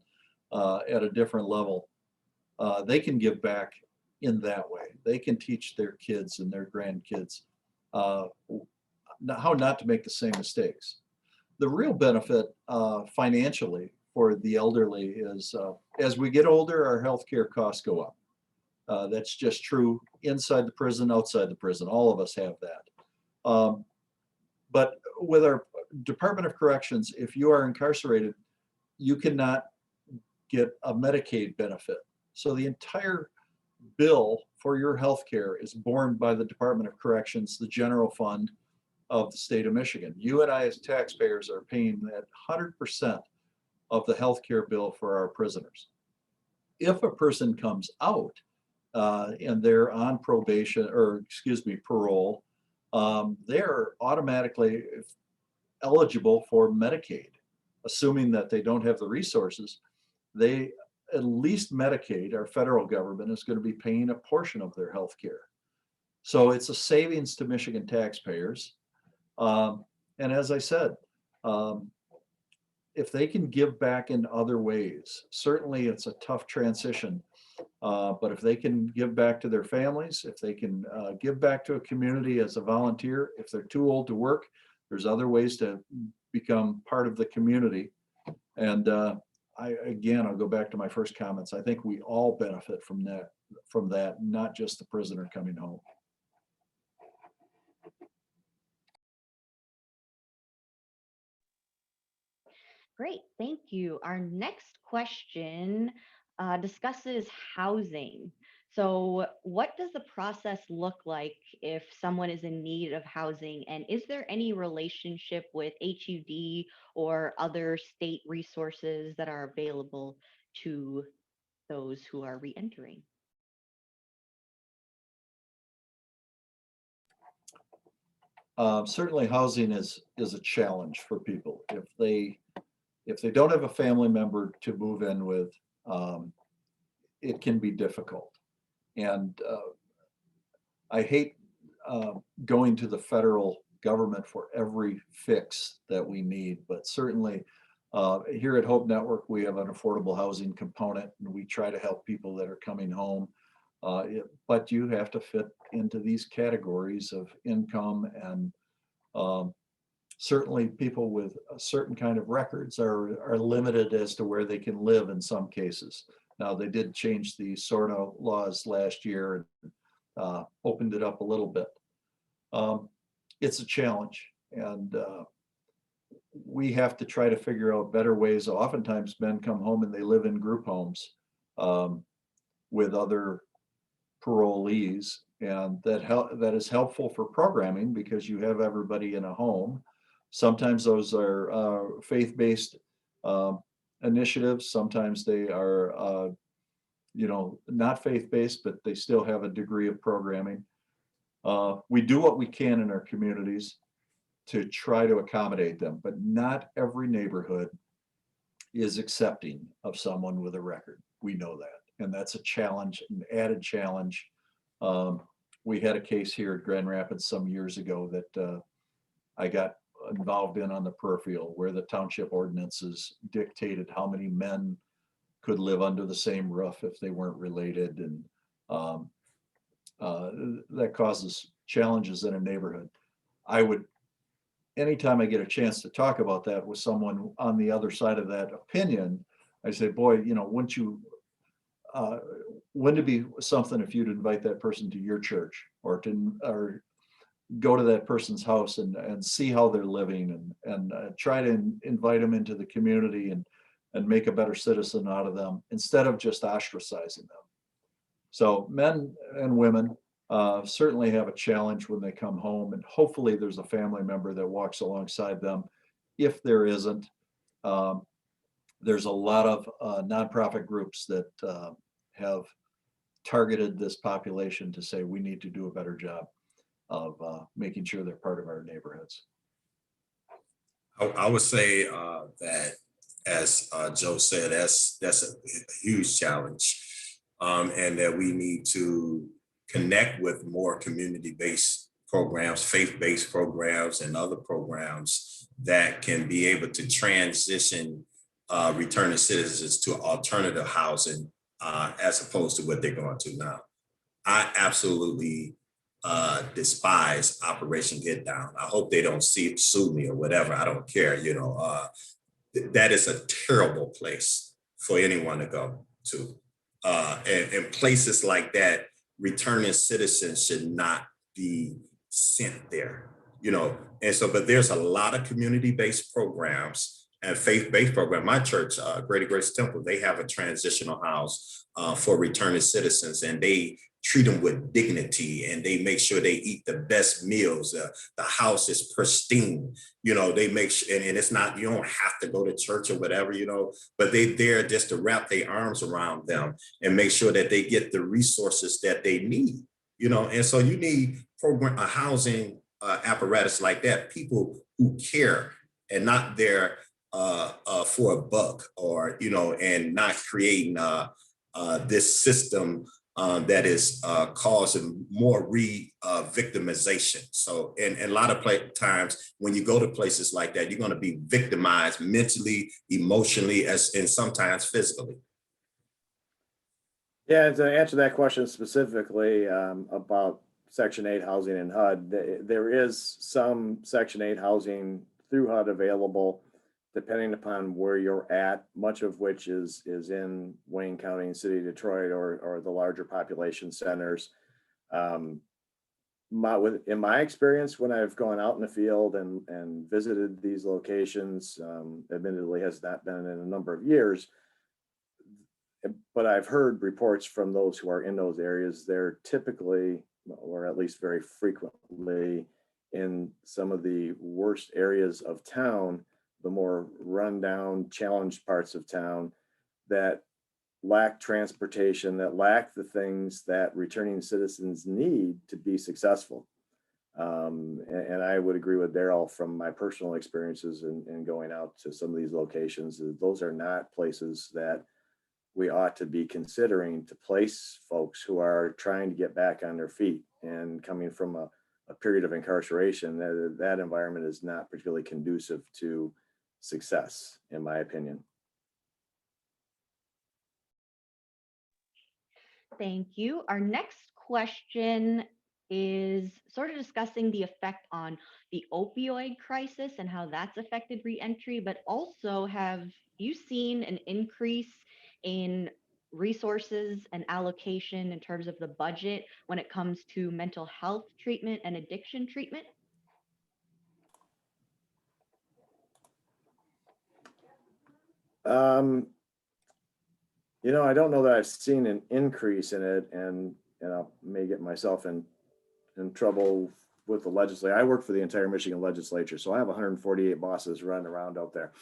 [SPEAKER 5] at a different level, they can give back in that way. They can teach their kids and their grandkids how not to make the same mistakes. The real benefit financially for the elderly is as we get older, our healthcare costs go up. That's just true inside the prison, outside the prison. All of us have that. But with our Department of Corrections, if you are incarcerated, you cannot get a Medicaid benefit. So the entire bill for your health care is borne by the Department of Corrections, the general fund of the state of Michigan. You and I as taxpayers are paying that 100% of the health care bill for our prisoners. If a person comes out and they're on probation, or excuse me, parole, they're automatically eligible for Medicaid, assuming that they don't have the resources. They at least Medicaid, our federal government, is going to be paying a portion of their health care. So it's a savings to Michigan taxpayers. And as I said, if they can give back in other ways, certainly it's a tough transition. But if they can give back to their families, if they can give back to a community as a volunteer, if they're too old to work, there's other ways to become part of the community. And I'll go back to my first comments. I think we all benefit from that, not just the prisoner coming home.
[SPEAKER 3] Great, thank you. Our next question discusses housing. So what does the process look like if someone is in need of housing? And is there any relationship with HUD or other state resources that are available to those who are reentering?
[SPEAKER 5] Certainly housing is a challenge for people. If they don't have a family member to move in with, it can be difficult. And I hate going to the federal government for every fix that we need, but certainly here at Hope Network, we have an affordable housing component, and we try to help people that are coming home. But you have to fit into these categories of income, and certainly people with a certain kind of records are limited as to where they can live in some cases. Now, they did change the SORNA laws last year and opened it up a little bit. It's a challenge, and we have to try to figure out better ways. Oftentimes men come home and they live in group homes with other parolees, and that is helpful for programming because you have everybody in a home. Sometimes those are faith-based initiatives. Sometimes they are, not faith-based, but they still have a degree of programming. We do what we can in our communities to try to accommodate them, but not every neighborhood is accepting of someone with a record. We know that, and that's a challenge, an added challenge. We had a case here at Grand Rapids some years ago that I got involved in on the peripheral, where the township ordinances dictated how many men could live under the same roof if they weren't related, and that causes challenges in a neighborhood. Anytime I get a chance to talk about that with someone on the other side of that opinion, I say, boy, wouldn't it be something if you'd invite that person to your church, or go to that person's house and see how they're living, and try to invite them into the community and make a better citizen out of them, instead of just ostracizing them. So men and women certainly have a challenge when they come home, and hopefully there's a family member that walks alongside them. If there isn't, there's a lot of nonprofit groups that have targeted this population to say we need to do a better job of making sure they're part of our neighborhoods.
[SPEAKER 6] I would say that, as Joe said, that's a huge challenge, and that we need to connect with more community-based programs, faith-based programs, and other programs that can be able to transition returning citizens to alternative housing as opposed to what they're going to now. I absolutely despise Operation Get Down. I hope they don't sue me or whatever. I don't care. That is a terrible place for anyone to go to. And places like that, returning citizens should not be sent there. And so, but there's a lot of community-based programs and faith-based program. My church, Greater Grace Temple, they have a transitional house for returning citizens, and they treat them with dignity, and they make sure they eat the best meals. The house is pristine. They make sure, and it's not, you don't have to go to church or whatever, but they're there just to wrap their arms around them and make sure that they get the resources that they need, and so you need a housing apparatus like that, people who care, and not there for a buck, or, you know, and not creating this system that is causing more victimization. So, and a lot of times when you go to places like that, you're going to be victimized mentally, emotionally, and sometimes physically.
[SPEAKER 4] Yeah, to answer that question specifically about Section 8 housing in HUD, there is some Section 8 housing through HUD available, depending upon where you're at, much of which is in Wayne County and City of Detroit, or the larger population centers. In my experience, when I've gone out in the field and visited these locations, admittedly has not been in a number of years, but I've heard reports from those who are in those areas. They're typically, or at least very frequently, in some of the worst areas of town, the more rundown, challenged parts of town that lack transportation, that lack the things that returning citizens need to be successful. And I would agree with Darrell from my personal experiences in going out to some of these locations. Those are not places that we ought to be considering to place folks who are trying to get back on their feet and coming from a period of incarceration. That environment is not particularly conducive to success, in my opinion.
[SPEAKER 3] Thank you. Our next question is sort of discussing the effect on the opioid crisis and how that's affected reentry, but also, have you seen an increase in resources and allocation in terms of the budget when it comes to mental health treatment and addiction treatment?
[SPEAKER 4] You know, I don't know that I've seen an increase in it, and I may get myself in trouble with the legislature. I work for the entire Michigan legislature, so I have 148 bosses running around out there.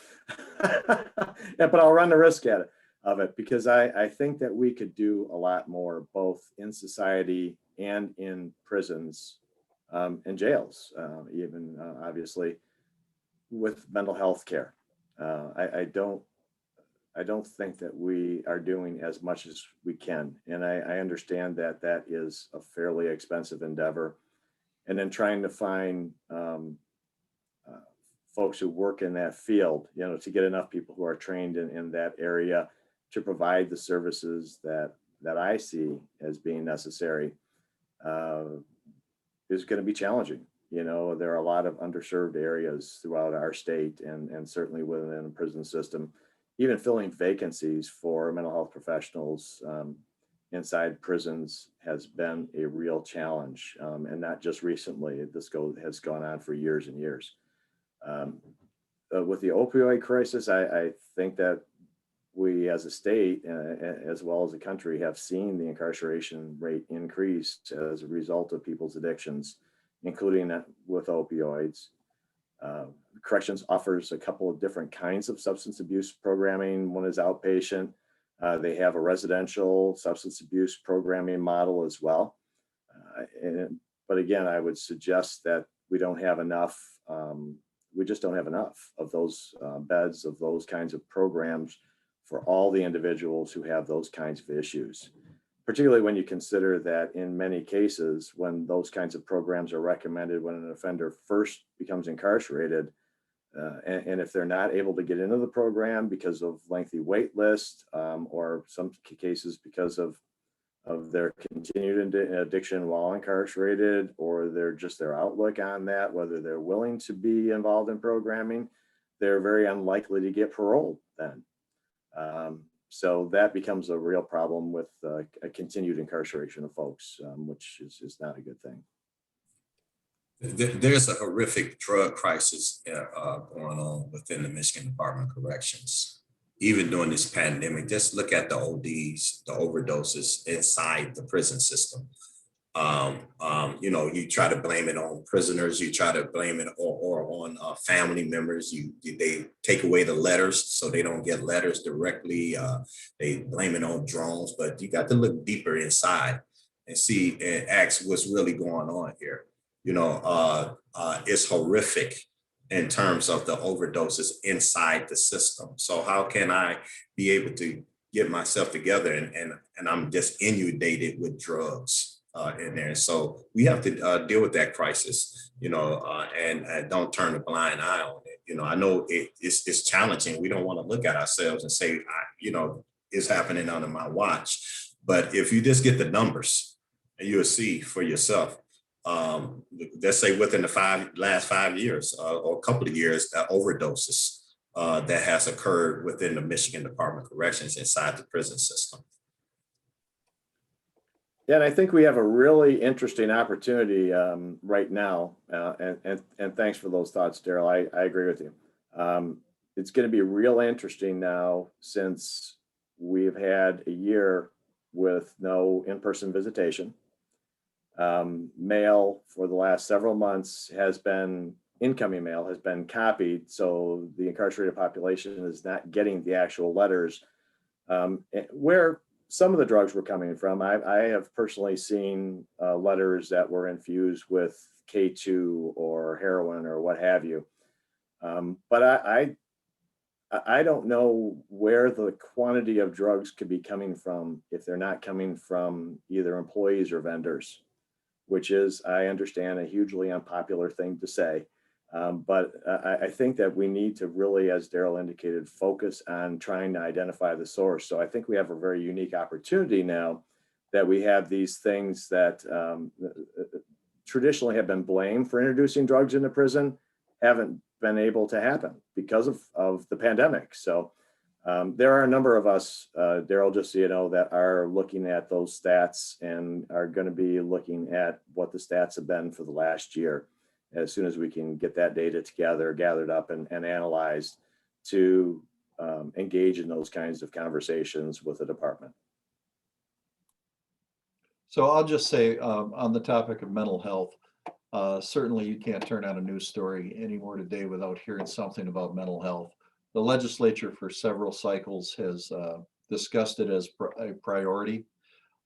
[SPEAKER 4] Yeah, but I'll run the risk of it because I think that we could do a lot more, both in society and in prisons and jails, even obviously with mental health care. I don't think that we are doing as much as we can. And I understand that that is a fairly expensive endeavor. And then trying to find folks who work in that field, you know, to get enough people who are trained in that area to provide the services that I see as being necessary is going to be challenging. You know, there are a lot of underserved areas throughout our state and certainly within the prison system. Even filling vacancies for mental health professionals inside prisons has been a real challenge, and not just recently. This has gone on for years and years. With the opioid crisis, I think that we as a state, as well as a country, have seen the incarceration rate increase as a result of people's addictions, including with opioids. Corrections offers a couple of different kinds of substance abuse programming. One is outpatient. They have a residential substance abuse programming model as well. But again, I would suggest that we don't have enough. We just don't have enough of those beds, of those kinds of programs for all the individuals who have those kinds of issues. Particularly when you consider that in many cases, when those kinds of programs are recommended when an offender first becomes incarcerated, and if they're not able to get into the program because of lengthy wait list, or some cases because of their continued addiction while incarcerated, or their outlook on that, whether they're willing to be involved in programming, they're very unlikely to get paroled then. So that becomes a real problem with a continued incarceration of folks, which is not a good thing.
[SPEAKER 6] There's a horrific drug crisis going on within the Michigan Department of Corrections. Even during this pandemic, just look at the ODs, the overdoses inside the prison system. You know, you try to blame it on prisoners, you try to blame it or on family members. They take away the letters so they don't get letters directly. They blame it on drones, but you got to look deeper inside and see and ask what's really going on here. You know, it's horrific in terms of the overdoses inside the system. So how can I be able to get myself together and I'm just inundated with drugs in there. So we have to deal with that crisis, and don't turn a blind eye on it. I know it's challenging. We don't want to look at ourselves and say, it's happening under my watch. But if you just get the numbers, and you'll see for yourself, let's say within the last 5 years or a couple of years, overdoses that has occurred within the Michigan Department of Corrections inside the prison system.
[SPEAKER 4] Yeah, and I think we have a really interesting opportunity right now, and thanks for those thoughts, Darrell. I agree with you. It's going to be real interesting now since we've had a year with no in-person visitation. Mail for the last several months incoming mail has been copied, so the incarcerated population is not getting the actual letters. Where some of the drugs were coming from, I have personally seen letters that were infused with K2 or heroin or what have you. But I don't know where the quantity of drugs could be coming from if they're not coming from either employees or vendors, which is, I understand, a hugely unpopular thing to say. But I think that we need to really, as Darrell indicated, focus on trying to identify the source. So I think we have a very unique opportunity now that we have these things that traditionally have been blamed for introducing drugs into prison, haven't been able to happen because of the pandemic. So there are a number of us, Darrell, just so you know, that are looking at those stats and are going to be looking at what the stats have been for the last year as soon as we can get that data together, gathered up and analyzed to engage in those kinds of conversations with the department.
[SPEAKER 5] So I'll just say on the topic of mental health, certainly you can't turn on a news story anymore today without hearing something about mental health. The legislature for several cycles has discussed it as a priority.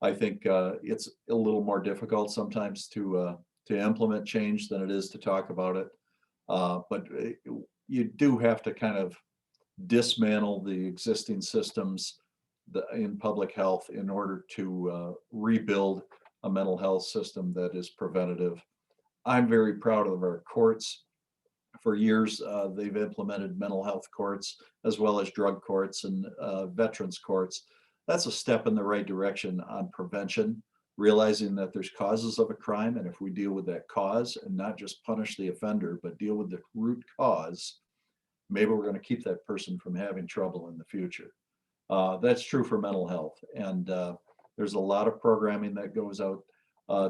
[SPEAKER 5] I think it's a little more difficult sometimes to implement change than it is to talk about it. But you do have to kind of dismantle the existing systems in public health in order to rebuild a mental health system that is preventative. I'm very proud of our courts. For years, they've implemented mental health courts as well as drug courts and veterans courts. That's a step in the right direction on prevention, realizing that there's causes of a crime. And if we deal with that cause and not just punish the offender, but deal with the root cause, maybe we're going to keep that person from having trouble in the future. That's true for mental health. And there's a lot of programming that goes out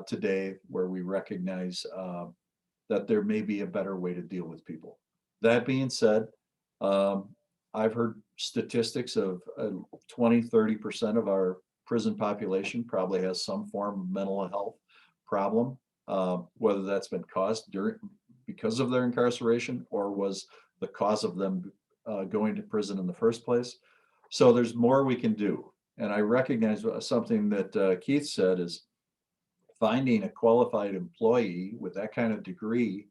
[SPEAKER 5] today where we recognize that there may be a better way to deal with people. That being said, I've heard statistics of 20-30% of our prison population probably has some form of mental health problem, whether that's been caused because of their incarceration or was the cause of them going to prison in the first place. So there's more we can do. And I recognize something that Keith said is finding a qualified employee with that kind of degree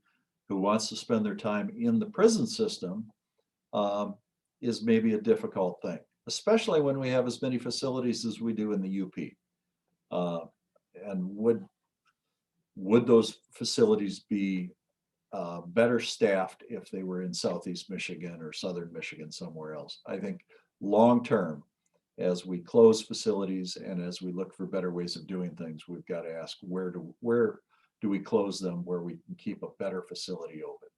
[SPEAKER 5] who wants to spend their time in the prison system is maybe a difficult thing, especially when we have as many facilities as we do in the UP. And would those facilities be better staffed if they were in Southeast Michigan or Southern Michigan, somewhere else? I think long-term, as we close facilities and as we look for better ways of doing things, we've got to ask where do we close them where we can keep a better facility open.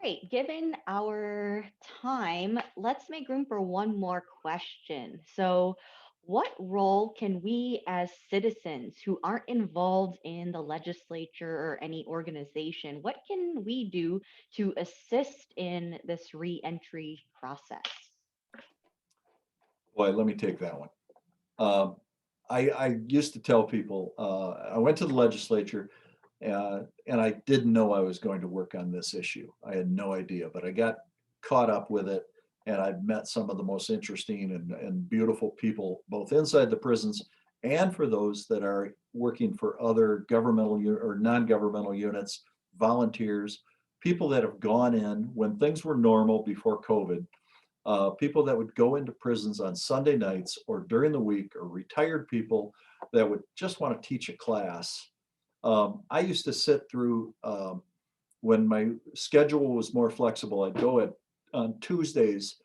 [SPEAKER 3] Great. Given our time, let's make room for one more question. So what role can we as citizens who aren't involved in the legislature or any organization, what can we do to assist in this re-entry process?
[SPEAKER 5] Boy, let me take that one. I used to tell people, I went to the legislature and I didn't know I was going to work on this issue. I had no idea, but I got caught up with it and I've met some of the most interesting and beautiful people, both inside the prisons and for those that are working for other governmental or non-governmental units volunteers, people that have gone in when things were normal before COVID, people that would go into prisons on Sunday nights or during the week, or retired people that would just want to teach a class. I used to sit through, when my schedule was more flexible, I'd go on Tuesdays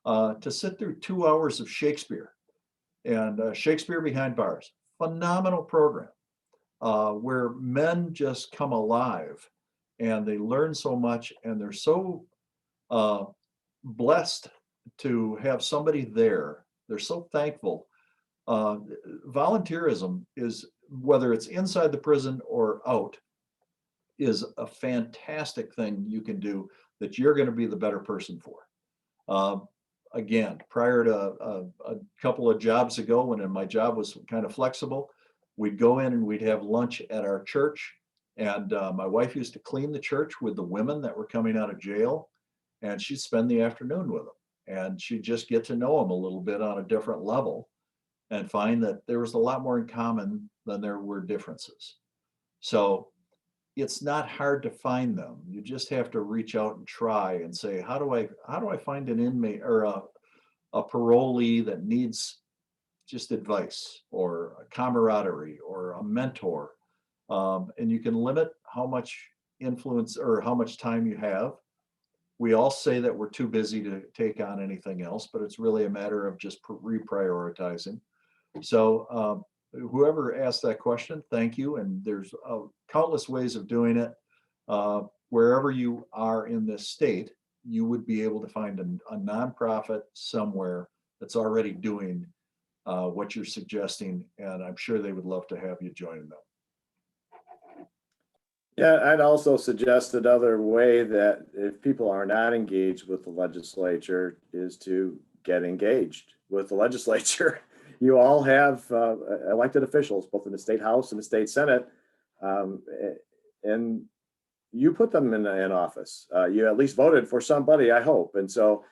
[SPEAKER 5] to sit through 2 hours of Shakespeare and Shakespeare Behind Bars. Phenomenal program where men just come alive and they learn so much, and they're so blessed to have somebody there. They're so thankful. Volunteerism is, whether it's inside the prison or out, is a fantastic thing you can do that you're going to be the better person for. Again, prior to a couple of jobs ago, when my job was kind of flexible, we'd go in and we'd have lunch at our church. And my wife used to clean the church with the women that were coming out of jail, and she'd spend the afternoon with them. And she'd just get to know them a little bit on a different level and find that there was a lot more in common than there were differences. So it's not hard to find them. You just have to reach out and try and say, how do I find an inmate or a parolee that needs just advice or a camaraderie or a mentor? And you can limit how much influence or how much time you have. We all say that we're too busy to take on anything else, but it's really a matter of just reprioritizing. So whoever asked that question, thank you. And there's countless ways of doing it. Wherever you are in this state, you would be able to find a nonprofit somewhere that's already doing what you're suggesting. And I'm sure they would love to have you join them.
[SPEAKER 4] Yeah, I'd also suggest another way that if people are not engaged with the legislature is to get engaged with the legislature. You all have elected officials, both in the state house and the state senate, and you put them in office. You at least voted for somebody, I hope. And so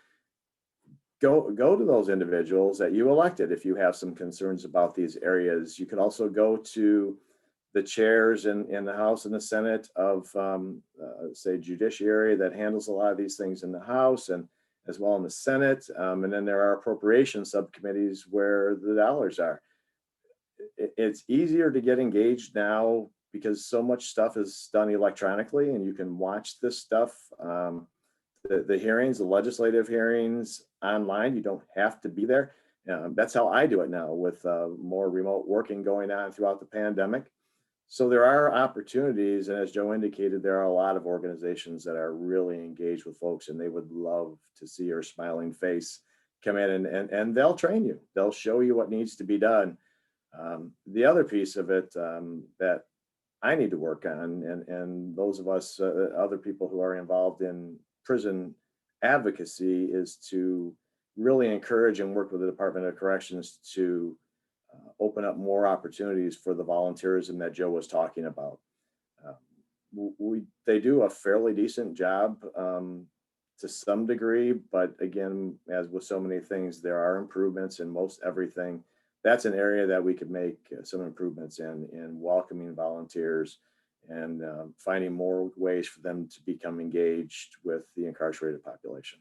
[SPEAKER 4] go to those individuals that you elected if you have some concerns about these areas. You could also go to the chairs in the House and the Senate of, say, judiciary that handles a lot of these things in the House and as well in the Senate. And then there are appropriation subcommittees where the dollars are. It's easier to get engaged now because so much stuff is done electronically and you can watch this stuff, the hearings, the legislative hearings online. You don't have to be there. That's how I do it now with more remote working going on throughout the pandemic. So there are opportunities, and as Joe indicated, there are a lot of organizations that are really engaged with folks, and they would love to see your smiling face come in, and they'll train you. They'll show you what needs to be done. The other piece of it that I need to work on, and those of us, other people who are involved in prison advocacy, is to really encourage and work with the Department of Corrections to open up more opportunities for the volunteerism that Joe was talking about. They do a fairly decent job to some degree, but again, as with so many things, there are improvements in most everything. That's an area that we could make some improvements in welcoming volunteers and finding more ways for them to become engaged with the incarcerated population.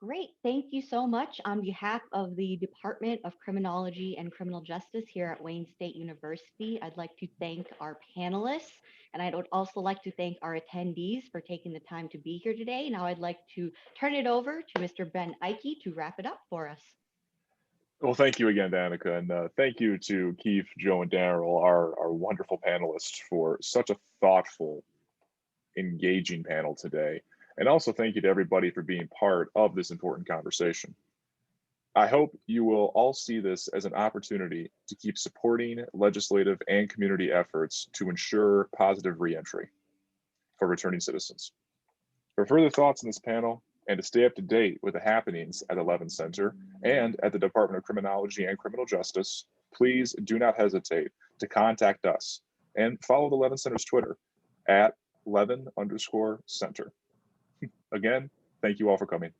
[SPEAKER 3] Great, thank you so much. On behalf of the Department of Criminology and Criminal Justice here at Wayne State University, I'd like to thank our panelists, and I would also like to thank our attendees for taking the time to be here today. Now I'd like to turn it over to Mr. Ben Ike to wrap it up for us.
[SPEAKER 1] Well, thank you again, Danica, and thank you to Keith, Joe, and Darrell, our wonderful panelists, for such a thoughtful, engaging panel today. And also thank you to everybody for being part of this important conversation. I hope you will all see this as an opportunity to keep supporting legislative and community efforts to ensure positive reentry for returning citizens. For further thoughts on this panel and to stay up to date with the happenings at the Levin Center and at the Department of Criminology and Criminal Justice, please do not hesitate to contact us and follow the Levin Center's Twitter at Levin_Center. Again, thank you all for coming.